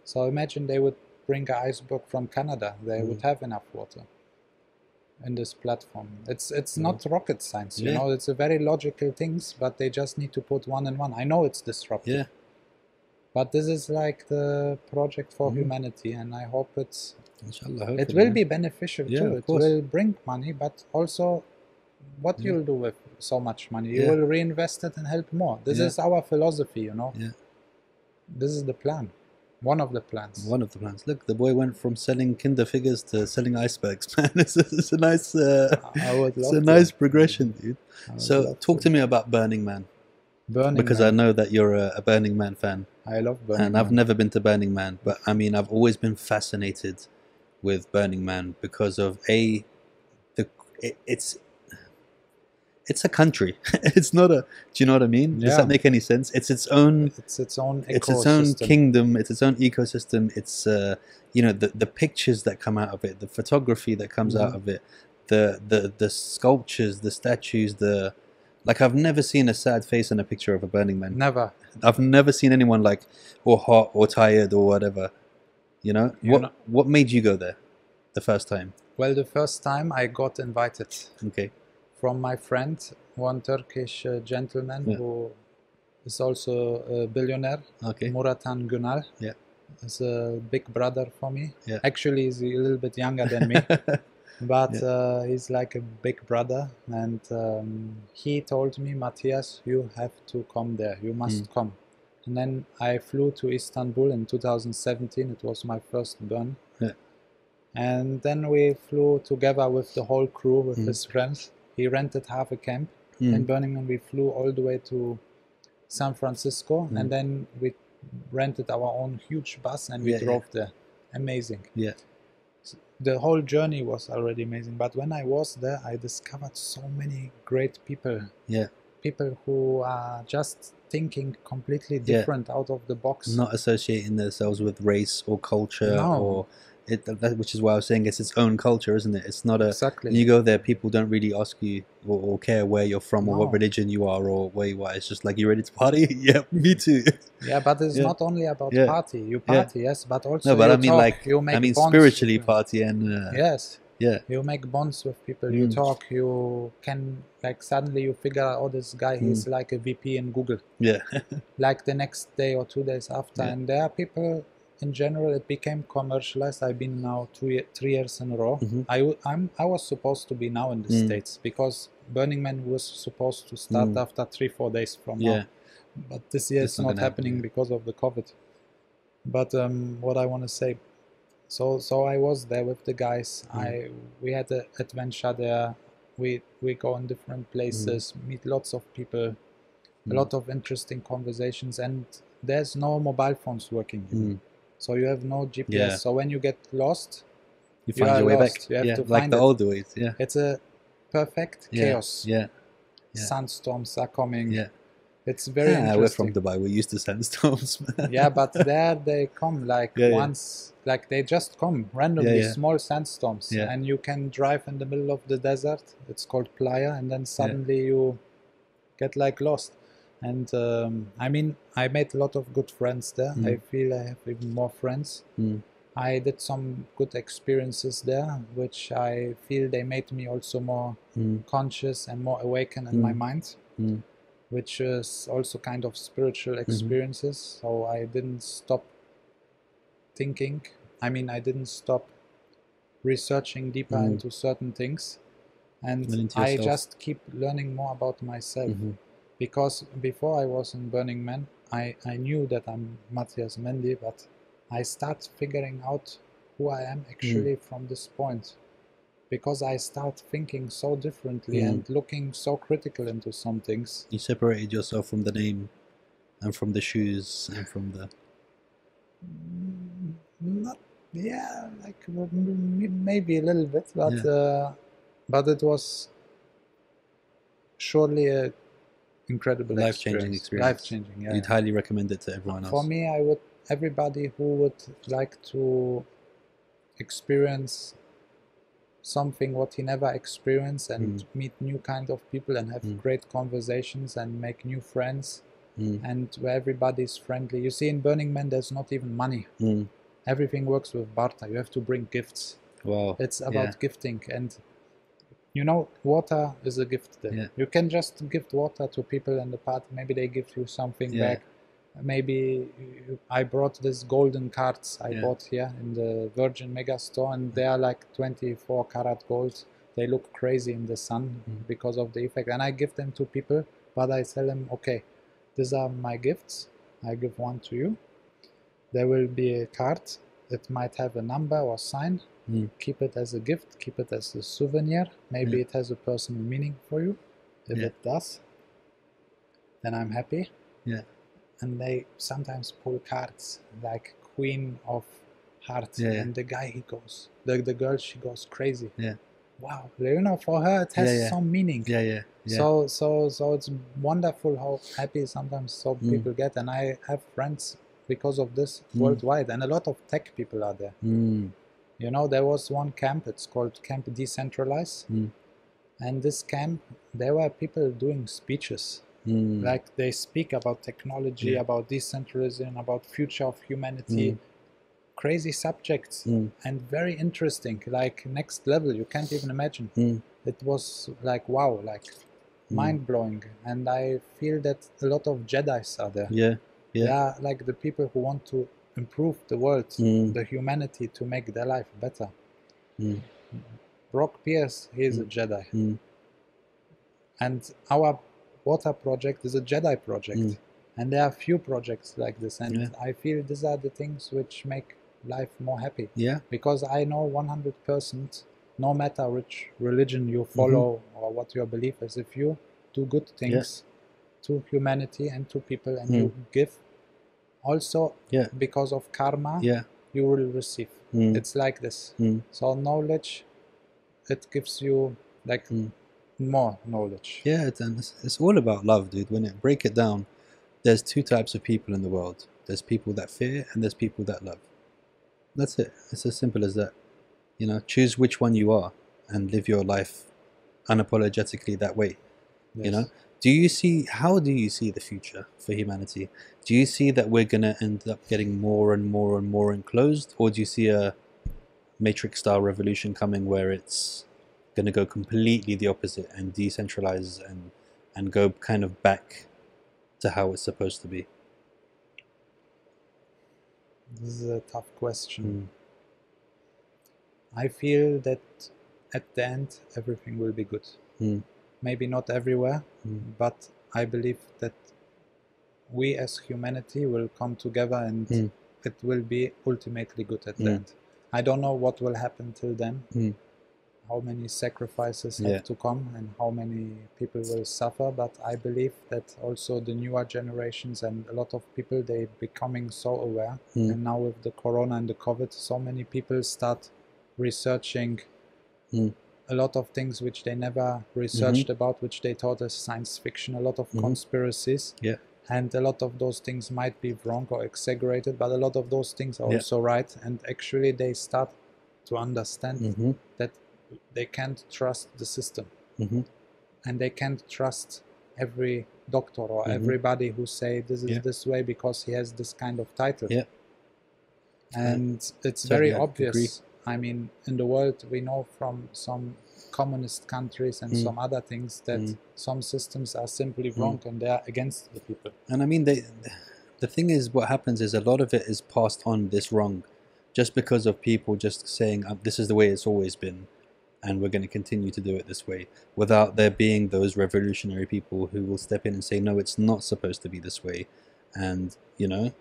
So imagine they would bring an iceberg from Canada. They would have enough water in this platform. It's not rocket science, you know. It's a very logical things, but they just need to put one and one. I know it's disruptive. Yeah. But this is like the project for humanity, and I hope it's. Inshallah, it will be beneficial too. It will bring money, but also, what you'll do with so much money? You will reinvest it and help more. This is our philosophy, you know. Yeah. This is the plan. One of the plans. One of the plans. Look, the boy went from selling Kinder figures to selling icebergs. Man, it's a nice, it's a nice progression, dude. So, talk to me about Burning Man. Because I know that you're a Burning Man fan. I love Burning Man. And I've never been to Burning Man, but I mean, I've always been fascinated with Burning Man because of it's a country. It's not a. Do you know what I mean? Does that make any sense? It's its own. It's its own. It's its own kingdom. It's its own ecosystem. It's you know, the pictures that come out of it, the photography that comes out of it, the sculptures, the statues, like I've never seen a sad face in a picture of a Burning Man. Never. I've never seen anyone like or hot or tired or whatever. You know, what made you go there the first time? Well, the first time I got invited. Okay. From my friend, one Turkish gentleman who is also a billionaire. Okay. Muratan Günal. Yeah. He's a big brother for me. Yeah. Actually, he's a little bit younger than me. But he's like a big brother, and he told me, Matthias, you have to come there. You must come. And then I flew to Istanbul in 2017. It was my first burn. Yeah. And then we flew together with the whole crew, with his friends. He rented half a camp in Burning Man. We flew all the way to San Francisco, and then we rented our own huge bus and we drove there. Amazing. Yeah. The whole journey was already amazing, but when I was there, I discovered so many great people. Yeah. People who are just thinking completely different out of the box. Not associating themselves with race or culture or which is why I was saying it's its own culture, isn't it? It's not exactly. You go there, people don't really ask you or care where you're from or what religion you are or where you are. It's just like, you ready to party? Yeah, me too. Yeah, but it's not only about party. You party, yes, but also no, but you I mean, talk, like, you make I mean, bonds spiritually party and yes. Yeah. You make bonds with people. You talk. You can, like, suddenly you figure out, oh, this guy he's like a VP in Google. Yeah. Like the next day or 2 days after, and there are people. In general, it became commercialized. I've been now 3 years in a row. I was supposed to be now in the States because Burning Man was supposed to start after 3-4 days from now. But this year it's not happening because of the COVID. But what I want to say, so I was there with the guys. We had an adventure there. We go in different places, meet lots of people, a lot of interesting conversations, and there's no mobile phones working. So you have no GPS. So when you get lost, you find your way back. You have to like find the it. old ways. Yeah. It's a perfect chaos. Yeah. Sandstorms are coming. Yeah. It's very interesting. We're from Dubai. We're used to sandstorms. Yeah, but there they come like once, like they just come randomly, small sandstorms, and you can drive in the middle of the desert. It's called Playa, and then suddenly you get like lost. And I mean, I made a lot of good friends there. I feel I have even more friends. I did some good experiences there, which I feel they made me also more conscious and more awakened in my mind, which is also kind of spiritual experiences. So I didn't stop thinking. I mean, I didn't stop researching deeper into certain things. And I just keep learning more about myself. Because before I was in Burning Man, I knew that I'm Matthias Mende, but I start figuring out who I am actually from this point. Because I start thinking so differently and looking so critical into some things. You separated yourself from the name and from the shoes and from the... Not, like maybe a little bit, but it was surely a incredible life-changing experience. Life-changing, yeah. You'd highly recommend it to everyone else. For me, I would. Everybody who would like to experience something what he never experienced, and meet new kind of people and have great conversations and make new friends, and where everybody's friendly. You see, in Burning Man, there's not even money. Everything works with barter. You have to bring gifts. Wow. It's about gifting, and you know, water is a gift there. Yeah. You can just gift water to people in the party. Maybe they give you something back. Maybe I brought these golden cards I bought here in the Virgin Mega Store, and they are like 24 karat gold. They look crazy in the sun because of the effect. And I give them to people, but I tell them, okay, these are my gifts. I give one to you. There will be a card. It might have a number or sign. Keep it as a gift. Keep it as a souvenir. Maybe it has a personal meaning for you. If it does, then I'm happy. Yeah. And they sometimes pull cards like Queen of Hearts, and the guy, he goes, the girl, she goes crazy. Wow, you know, for her it has some meaning. So it's wonderful how happy sometimes some people get, and I have friends because of this worldwide, and a lot of tech people are there. You know, there was one camp, it's called Camp Decentralize, and this camp, there were people doing speeches. Like they speak about technology, about decentralization, about future of humanity, crazy subjects, and very interesting, like next level, you can't even imagine. It was like, wow, like mind-blowing, and I feel that a lot of Jedis are there. They are like the people who want to improve the world, the humanity, to make their life better. Brock Pierce, he is a Jedi. And our water project is a Jedi project. And there are few projects like this, and I feel these are the things which make life more happy. Because I know 100%, no matter which religion you follow or what your belief is, if you do good things to humanity and to people, and you give, also because of karma, you will receive. It's like this. So knowledge, it gives you like more knowledge. It's all about love, dude. When it break it down, there's two types of people in the world. There's people that fear, and there's people that love. That's it. It's as simple as that. You know, choose which one you are and live your life unapologetically that way. You know, how do you see the future for humanity? Do you see that we're gonna end up getting more and more and more enclosed, or do you see a Matrix style revolution coming where it's going to go completely the opposite and decentralize and go kind of back to how it's supposed to be? This is a tough question. I feel that at the end everything will be good. Maybe not everywhere, but I believe that we as humanity will come together, and it will be ultimately good at the end. I don't know what will happen till then, how many sacrifices have to come, and how many people will suffer, but I believe that also the newer generations and a lot of people, they becoming so aware, and now with the corona and the COVID, so many people start researching a lot of things which they never researched about, which they thought as science fiction, a lot of conspiracies. And a lot of those things might be wrong or exaggerated, but a lot of those things are also right. And actually they start to understand that they can't trust the system. And they can't trust every doctor or everybody who say this is this way because he has this kind of title. And it's very obvious. I mean, in the world, we know from some communist countries and some other things that some systems are simply wrong and they are against the people. And I mean, the thing is, what happens is a lot of it is passed on, this wrong, just because of people just saying, this is the way it's always been, and we're going to continue to do it this way, without there being those revolutionary people who will step in and say, no, it's not supposed to be this way. And, you know,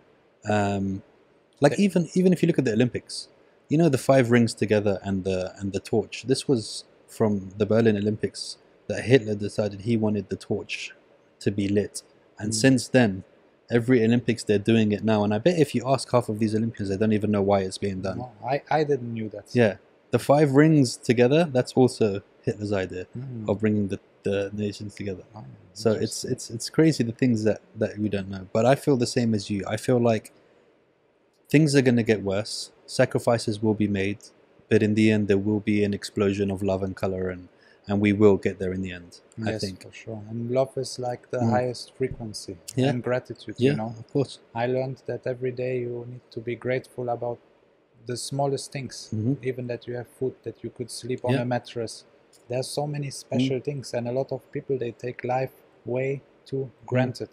like even if you look at the Olympics, you know, the 5 rings together and the torch. This was from the Berlin Olympics that Hitler decided he wanted the torch to be lit. And since then, every Olympics they're doing it now. And I bet if you ask half of these Olympians, they don't even know why it's being done. No, I didn't knew that. Yeah, the 5 rings together, that's also Hitler's idea of bringing the nations together. So it's crazy, the things that we don't know. But I feel the same as you. I feel like things are going to get worse. Sacrifices will be made. but in the end there will be an explosion of love and color, and we will get there in the end. I Yes, think. for sure. And love is like the highest frequency. Yeah. And gratitude, Yeah, you know. of course. I learned that every day you need to be grateful about the smallest things. Even that you have food, that you could sleep on a mattress. There's so many special things, and a lot of people, they take life way too granted.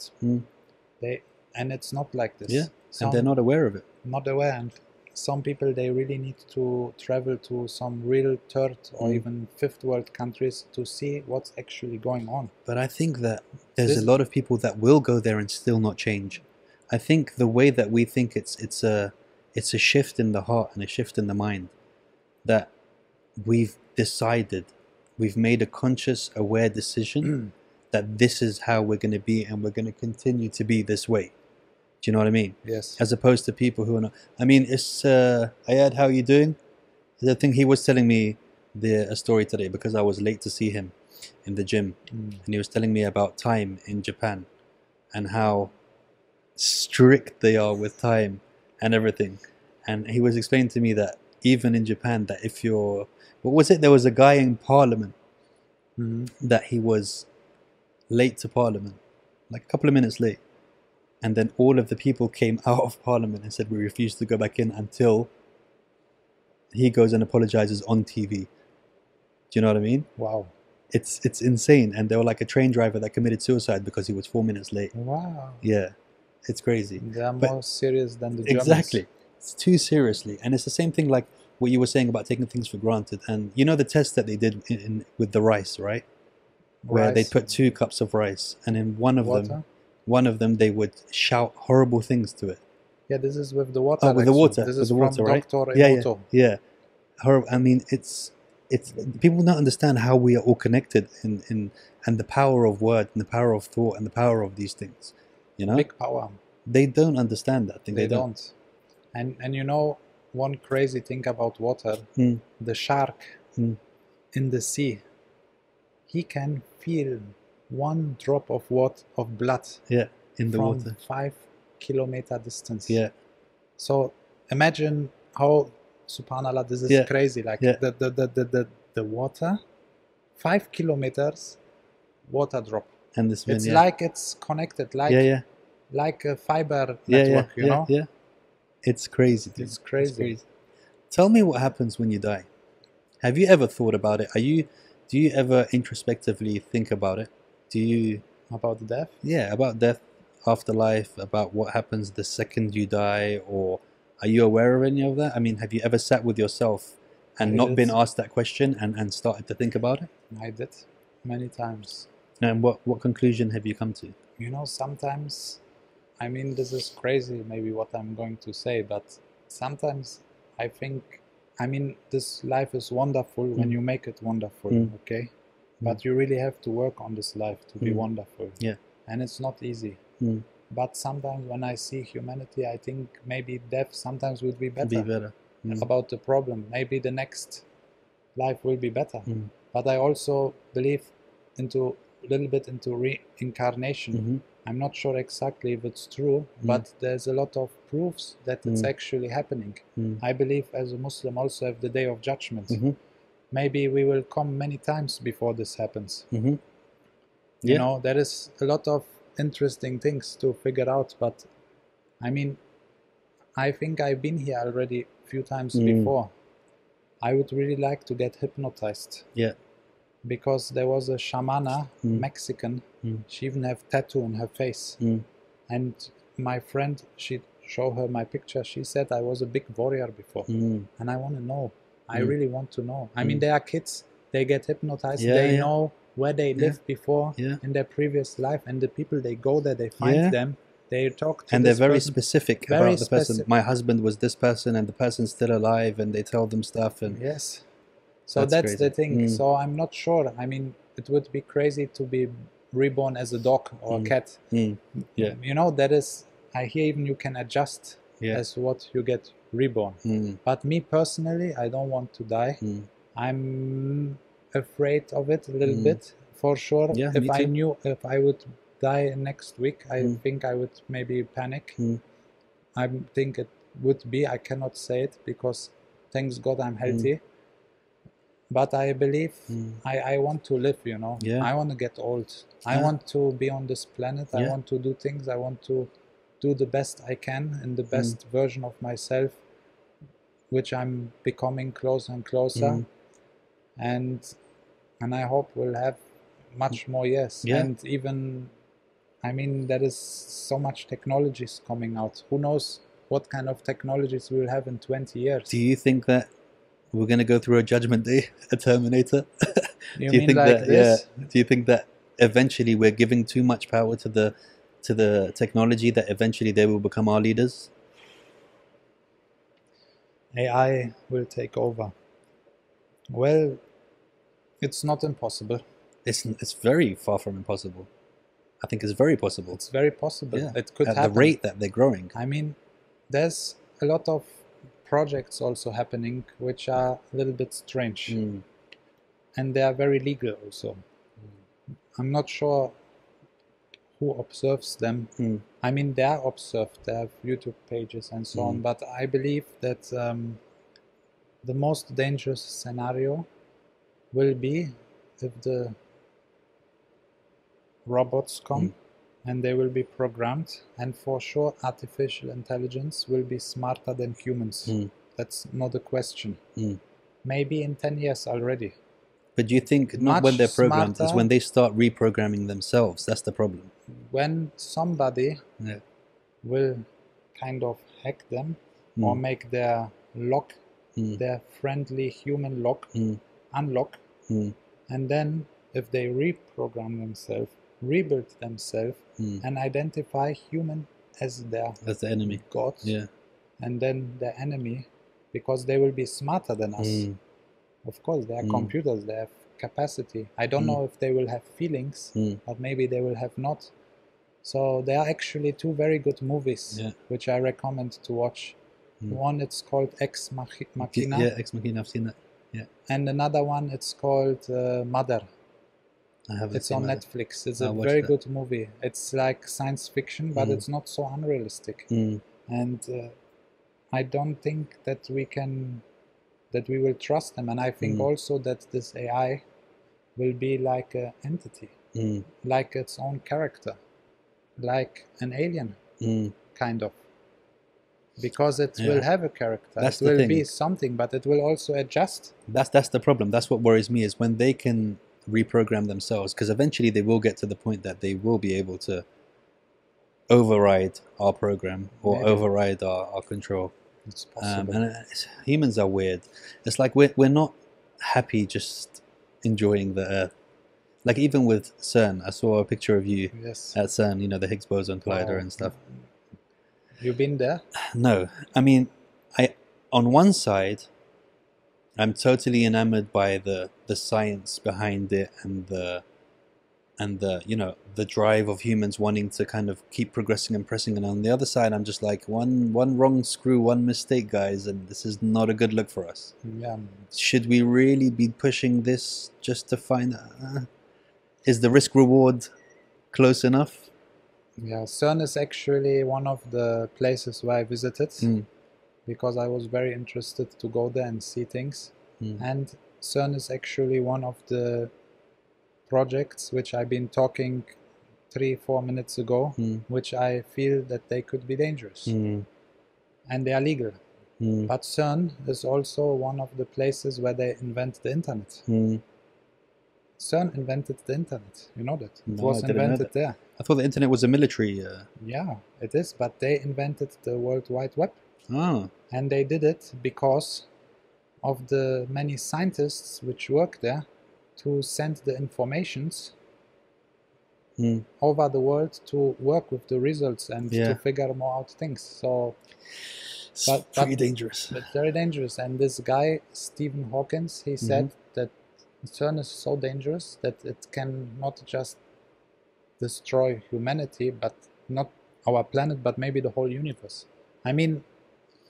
And it's not like this. Yeah, and they're not aware of it. Not aware. And some people, they really need to travel to some real third or even fifth world countries to see what's actually going on. But I think that there's a lot of people that will go there and still not change. I think the way that we think it's a shift in the heart and a shift in the mind, that we've decided, we've made a conscious, aware decision that this is how we're going to be, and we're going to continue to be this way. Do you know what I mean? Yes. As opposed to people who are not. I mean, it's Ayad, how are you doing? I think he was telling me a story today because I was late to see him in the gym, and he was telling me about time in Japan and how strict they are with time and everything. And he was explaining to me that even in Japan, that if you're, what was it? There was a guy in Parliament that he was late to Parliament, like a couple of minutes late. And then all of the people came out of Parliament and said, we refuse to go back in until he goes and apologizes on TV. Do you know what I mean? Wow. It's insane. And they were like a train driver that committed suicide because he was 4 minutes late. Wow. Yeah, it's crazy. They are more serious than the Germans. Exactly. It's too seriously. And it's the same thing like what you were saying about taking things for granted. And you know the test that they did with the rice, right? Where they put 2 cups of rice, and in one of them they would shout horrible things to it. Yeah, this is with the water. Oh, with the water. This with is the from water, right? Dr. Yeah. I mean, it's people don't understand how we are all connected and the power of word and the power of thought and the power of these things. You know, big power. They don't understand that thing. They don't. And you know, one crazy thing about water, the shark in the sea, he can feel 1 drop of blood in the water from 5 kilometer distance. Yeah. So imagine how, subhanallah, this is crazy. Like the water, 5 kilometers, water drop. And this it's like it's connected, like a fiber network, you know? Yeah. It's crazy. Dude. It's crazy. Tell me what happens when you die. Have you ever thought about it? Do you ever introspectively think about it? About death? Yeah, about death, afterlife, about what happens the second you die, or are you aware of any of that? I mean, have you ever sat with yourself and not been asked that question and started to think about it? I did, many times. And what conclusion have you come to? You know, sometimes, I mean, this is crazy, maybe what I'm going to say, but sometimes I think, I mean, this life is wonderful when you make it wonderful, okay? But you really have to work on this life to be wonderful. Yeah. And it's not easy. But sometimes when I see humanity, I think maybe death sometimes would be better. About the problem. Maybe the next life will be better. But I also believe a little bit into reincarnation. I'm not sure exactly if it's true, but there's a lot of proofs that it's actually happening. I believe as a Muslim also have the Day of Judgment. Maybe we will come many times before this happens. You know, there is a lot of interesting things to figure out, but I mean, I think I've been here already a few times before. I would really like to get hypnotized. Yeah. Because there was a shamana, Mexican, she even have tattoo on her face. And my friend, she showed her my picture, she said I was a big warrior before. And I want to know. I really want to know. I mean, they are kids, they get hypnotized, they know where they lived before in their previous life, and the people, they go there, they find them, they talk to and they're very specific about the person. My husband was this person and the person's still alive, and they tell them stuff. And yes. So that's the thing. So I'm not sure. I mean, it would be crazy to be reborn as a dog or a cat. Yeah. You know, that is, I hear even you can adjust as what you get reborn. But me personally, I don't want to die. I'm afraid of it a little bit, for sure. If I knew if I would die next week, I think I would maybe panic. I think it would be, I cannot say it because thanks God I'm healthy. But I believe I want to live, you know. Yeah. I want to get old. I want to be on this planet. I want to do things. I want to do the best I can in the best version of myself, which I'm becoming closer and closer. And I hope we'll have much more years. Yeah. And even, I mean, there is so much technologies coming out. Who knows what kind of technologies we'll have in 20 years. Do you think that we're going to go through a judgment day, a Terminator? You Do you mean think like that, this? yeah, do you think that eventually we're giving too much power to the technology, that eventually they will become our leaders? AI will take over. Well, it's not impossible. It's very far from impossible. I think it's very possible. It's very possible. Yeah. It could At happen. the rate that they're growing. I mean, there's a lot of projects also happening which are a little bit strange. And they are very legal also. I'm not sure who observes them. I mean, they are observed. They have YouTube pages and so on. But I believe that the most dangerous scenario will be if the robots come and they will be programmed, and for sure artificial intelligence will be smarter than humans. That's not a question. Maybe in 10 years already. But do you think not when Much they're programmed, it's smarter. when they start reprogramming themselves? That's the problem. When somebody will kind of hack them or make their lock, their friendly human lock, unlock, and then if they reprogram themselves, rebuild themselves, and identify human as their the enemy, god, and then their enemy, because they will be smarter than us. Of course, they are computers, they have capacity. I don't know if they will have feelings, but maybe they will have not. So there are actually two very good movies which I recommend to watch. One, it's called Ex Machina. Yeah, Ex Machina, I've seen that. Yeah. And another one, it's called Mother. I haven't It's seen on that. Netflix. It's a very good movie. It's like science fiction, but it's not so unrealistic. And I don't think that we will trust them. And I think also that this AI will be like an entity, like its own character, like an alien, kind of. Because it will have a character. That's it will the thing. be something, but it will also adjust. That's the problem. That's what worries me, is when they can reprogram themselves, because eventually they will get to the point that they will be able to override our program or override our control. It's possible. Humans are weird. It's like we're not happy just enjoying the Earth. Like even with CERN, I saw a picture of you at CERN, you know, the Higgs boson collider and stuff. You been there? No. I mean, on one side, I'm totally enamored by the science behind it and the you know, the drive of humans wanting to kind of keep progressing and pressing. And on the other side, I'm just like, one wrong screw, one mistake, guys, and this is not a good look for us. Yeah. Should we really be pushing this just to find is the risk reward close enough? Yeah, CERN is actually one of the places where I visited because I was very interested to go there and see things. And CERN is actually one of the projects which I've been talking 3-4 minutes ago, which I feel that they could be dangerous. And they are legal. But CERN is also one of the places where they invent the internet. CERN invented the internet. You know that? It was invented there. I thought the internet was a military... Yeah, it is, but they invented the World Wide Web. Oh. And they did it because of the many scientists which work there to send the informations over the world to work with the results and to figure more out things. So it's pretty dangerous. But very dangerous. And this guy, Stephen Hawking, he said that CERN is so dangerous that it can not just destroy humanity, but not our planet, but maybe the whole universe. I mean,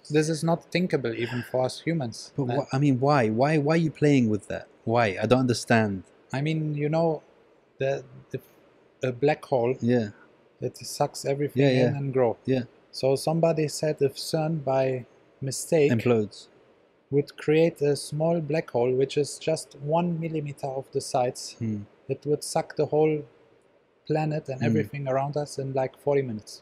this is not thinkable even for us humans. But I mean, why? Why are you playing with that? Why? I don't understand. I mean, you know, a black hole, it sucks everything in and grow. Yeah. So somebody said if CERN by mistake implodes, would create a small black hole, which is just 1 millimeter of the size. It would suck the whole planet and everything around us in like 40 minutes.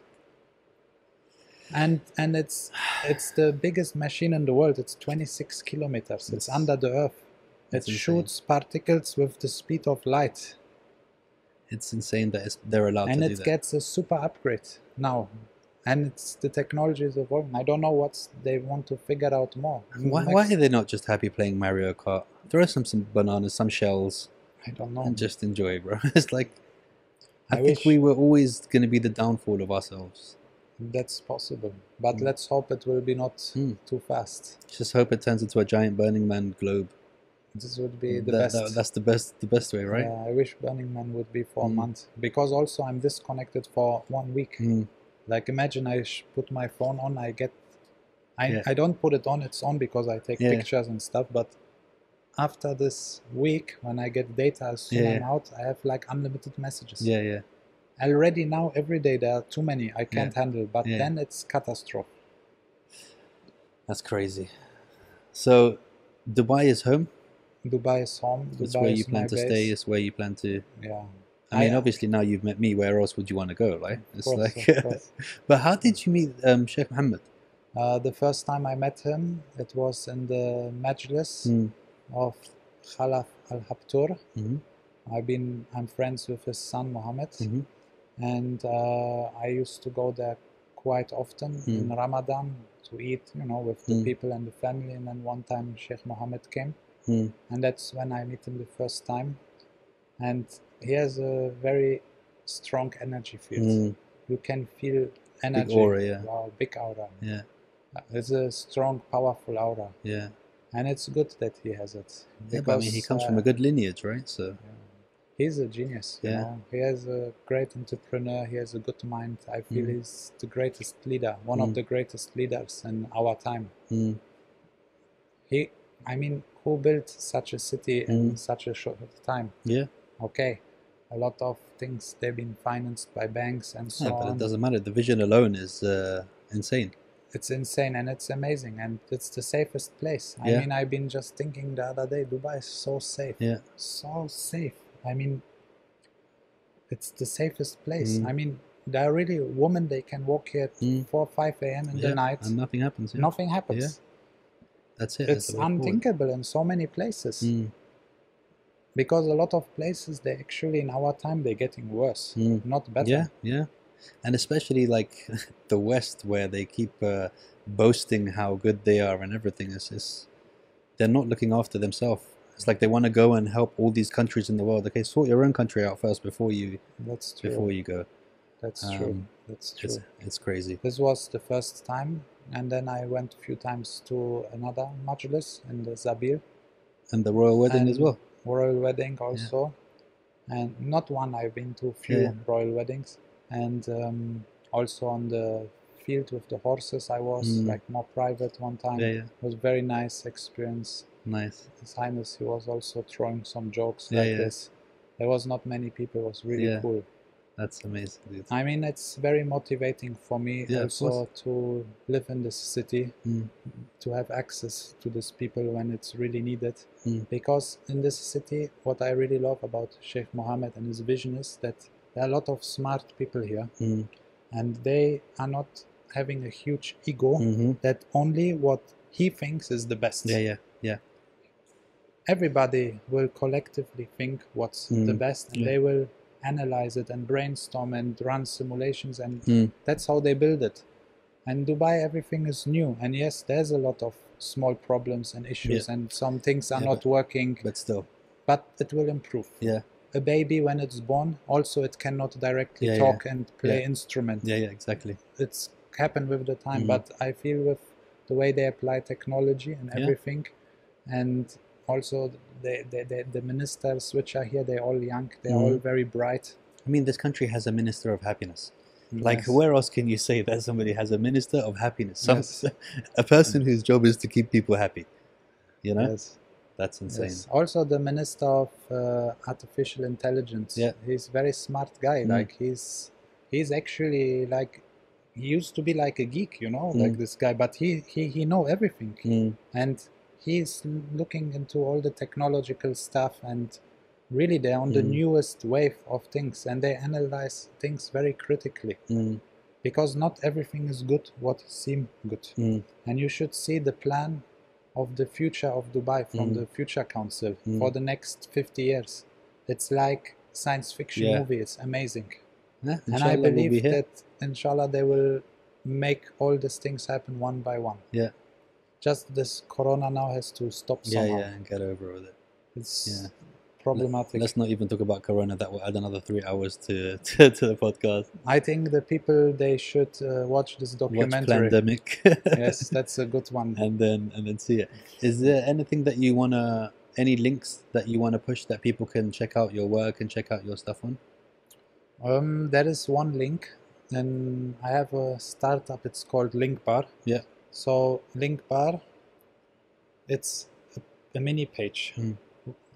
And it's the biggest machine in the world. It's 26 kilometers. It's under the earth. It shoots particles with the speed of light. It's insane that they're allowed to do that. And it gets a super upgrade now. And the technology is evolving. I don't know what they want to figure out more. Why are they not just happy playing Mario Kart? Throw some bananas, some shells. I don't know. And just enjoy, bro. It's like, I think we were always going to be the downfall of ourselves. That's possible. But let's hope it will be not too fast. Just hope it turns into a giant Burning Man globe. This would be the best. That's the best way, right? Yeah, I wish Burning Man would be for a month. Because also I'm disconnected for 1 week. Like imagine I put my phone on, I don't put it on, it's on because I take pictures and stuff, but after this week, when I get data as soon as I'm out, I have like unlimited messages. Already now, every day there are too many, I can't handle, but then it's catastrophe. That's crazy. So, Dubai is home? Dubai is home. It's where you plan to stay, it's where you plan to... Yeah. I mean, obviously now you've met me, where else would you want to go, right? It's of like, course. But how did you meet Sheikh Mohammed? The first time I met him, it was in the Majlis of Khalaf al-Habtur. I'm friends with his son Mohammed, and I used to go there quite often in Ramadan to eat, with the people and the family. And then one time Sheikh Mohammed came, and that's when I met him the first time. And he has a very strong energy field. You can feel energy. Big aura, Wow, big aura. Yeah. It's a strong, powerful aura. Yeah. And it's good that he has it. Yeah, but I mean, he comes from a good lineage, right? So. He's a genius. You know? He has a great entrepreneur. He has a good mind. I feel he's the greatest leader, one of the greatest leaders in our time. Who built such a city in such a short time? Yeah. Okay, a lot of things, they've been financed by banks and so on. But it doesn't matter. The vision alone is insane. It's insane and it's amazing, and it's the safest place. I mean, I've been just thinking the other day, Dubai is so safe. Yeah. So safe. I mean, it's the safest place. I mean, there are really women, they can walk here at 4 or 5 a.m. in the night. And nothing happens. Yeah. Nothing happens. Yeah. That's it. It's unthinkable in so many places. Because a lot of places, they actually, in our time, they're getting worse, not better. Yeah, yeah. And especially like the West, where they keep boasting how good they are and everything. It's just, they're not looking after themselves. It's like they want to go and help all these countries in the world. Okay, sort your own country out first before you go. That's true. That's true. It's crazy. This was the first time, and then I went a few times to another majlis in the Zabil. And the royal wedding as well. Royal wedding also, and not one. I've been to few royal weddings, and also on the field with the horses. I was like more private one time. It was very nice experience. Nice. His Highness, he was also throwing some jokes like this. There was not many people. It was really cool. That's amazing, dude. I mean, it's very motivating for me also to live in this city, to have access to these people when it's really needed. Because in this city, what I really love about Sheikh Mohammed and his vision is that there are a lot of smart people here, and they are not having a huge ego that only what he thinks is the best. Yeah. Everybody will collectively think what's the best, and they will analyze it and brainstorm and run simulations, and that's how they build it. And Dubai, everything is new, and yes, there's a lot of small problems and issues, and some things are not working, but it will improve. A baby, when it's born, also it cannot directly talk and play instrument. Exactly. It's happened with the time, but I feel with the way they apply technology and everything, and also the ministers which are here, they're all young, they're all very bright. I mean, this country has a minister of happiness. Like, where else can you say that somebody has a minister of happiness? A person whose job is to keep people happy. You know? That's insane. Also, the minister of artificial intelligence. He's a very smart guy. Like, he's actually like, he used to be like a geek, like this guy, but he know everything. And he's looking into all the technological stuff, and really they're on the newest wave of things, and they analyze things very critically. Because not everything is good what seems good. And you should see the plan of the future of Dubai from the Future Council for the next 50 years. It's like science fiction movie. It's amazing. Yeah, and I believe that inshallah they will make all these things happen one by one. Yeah. Just this corona now has to stop somehow. Yeah, and get over with it. It's problematic. Let's not even talk about corona. That will add another 3 hours to the podcast. I think the people, they should watch this documentary. Watch Pandemic. Yes, that's a good one. And then see it. Is there anything that you wanna, any links that you wanna push that people can check out your work and check out your stuff on? There is one link, and I have a startup. It's called Link Bar. Yeah. So Link Bar, it's a mini page.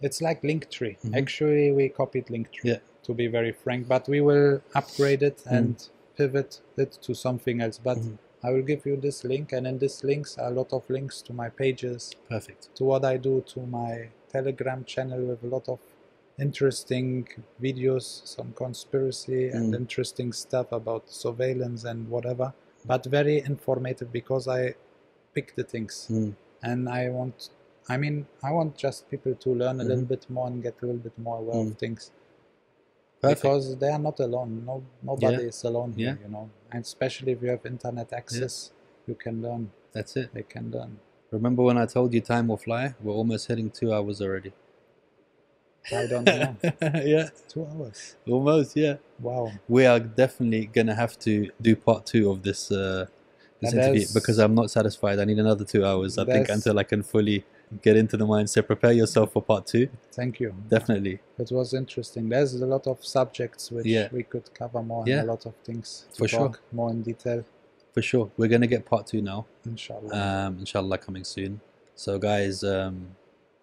It's like Linktree. Actually, we copied Linktree, to be very frank, but we will upgrade it and pivot it to something else. But I will give you this link, and in this links are a lot of links to my pages. Perfect. To what I do, to my Telegram channel with a lot of interesting videos, some conspiracy and interesting stuff about surveillance and whatever, but very informative, because I pick the things and I want just people to learn a little bit more and get a little bit more aware of things. Perfect. Because they are not alone. Nobody is alone here, you know. And especially if you have internet access, you can learn. That's it. They can learn. Remember when I told you time will fly? We're almost hitting 2 hours already. I don't know. Yeah. 2 hours. Almost, yeah. Wow. We are definitely going to have to do part 2 of this interview, because I'm not satisfied. I need another 2 hours, I think, until I can fully get into the mindset. Prepare yourself for part 2. Thank you. Definitely. It was interesting. There's a lot of subjects which we could cover more, and a lot of things to talk more in detail. For sure. We're going to get part 2 now. Inshallah. Inshallah, coming soon. So guys,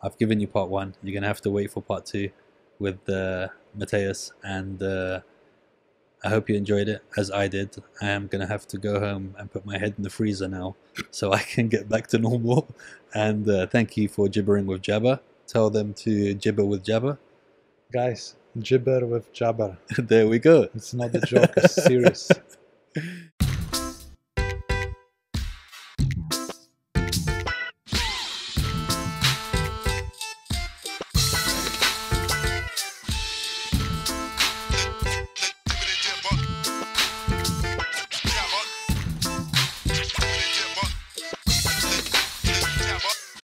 I've given you part 1. You're going to have to wait for part 2 with Matthias, and I hope you enjoyed it as I did. I am going to have to go home and put my head in the freezer now so I can get back to normal. And thank you for gibbering with Jabber. Tell them to gibber with Jabber. Guys, gibber with Jabber. There we go. It's not a joke, it's serious.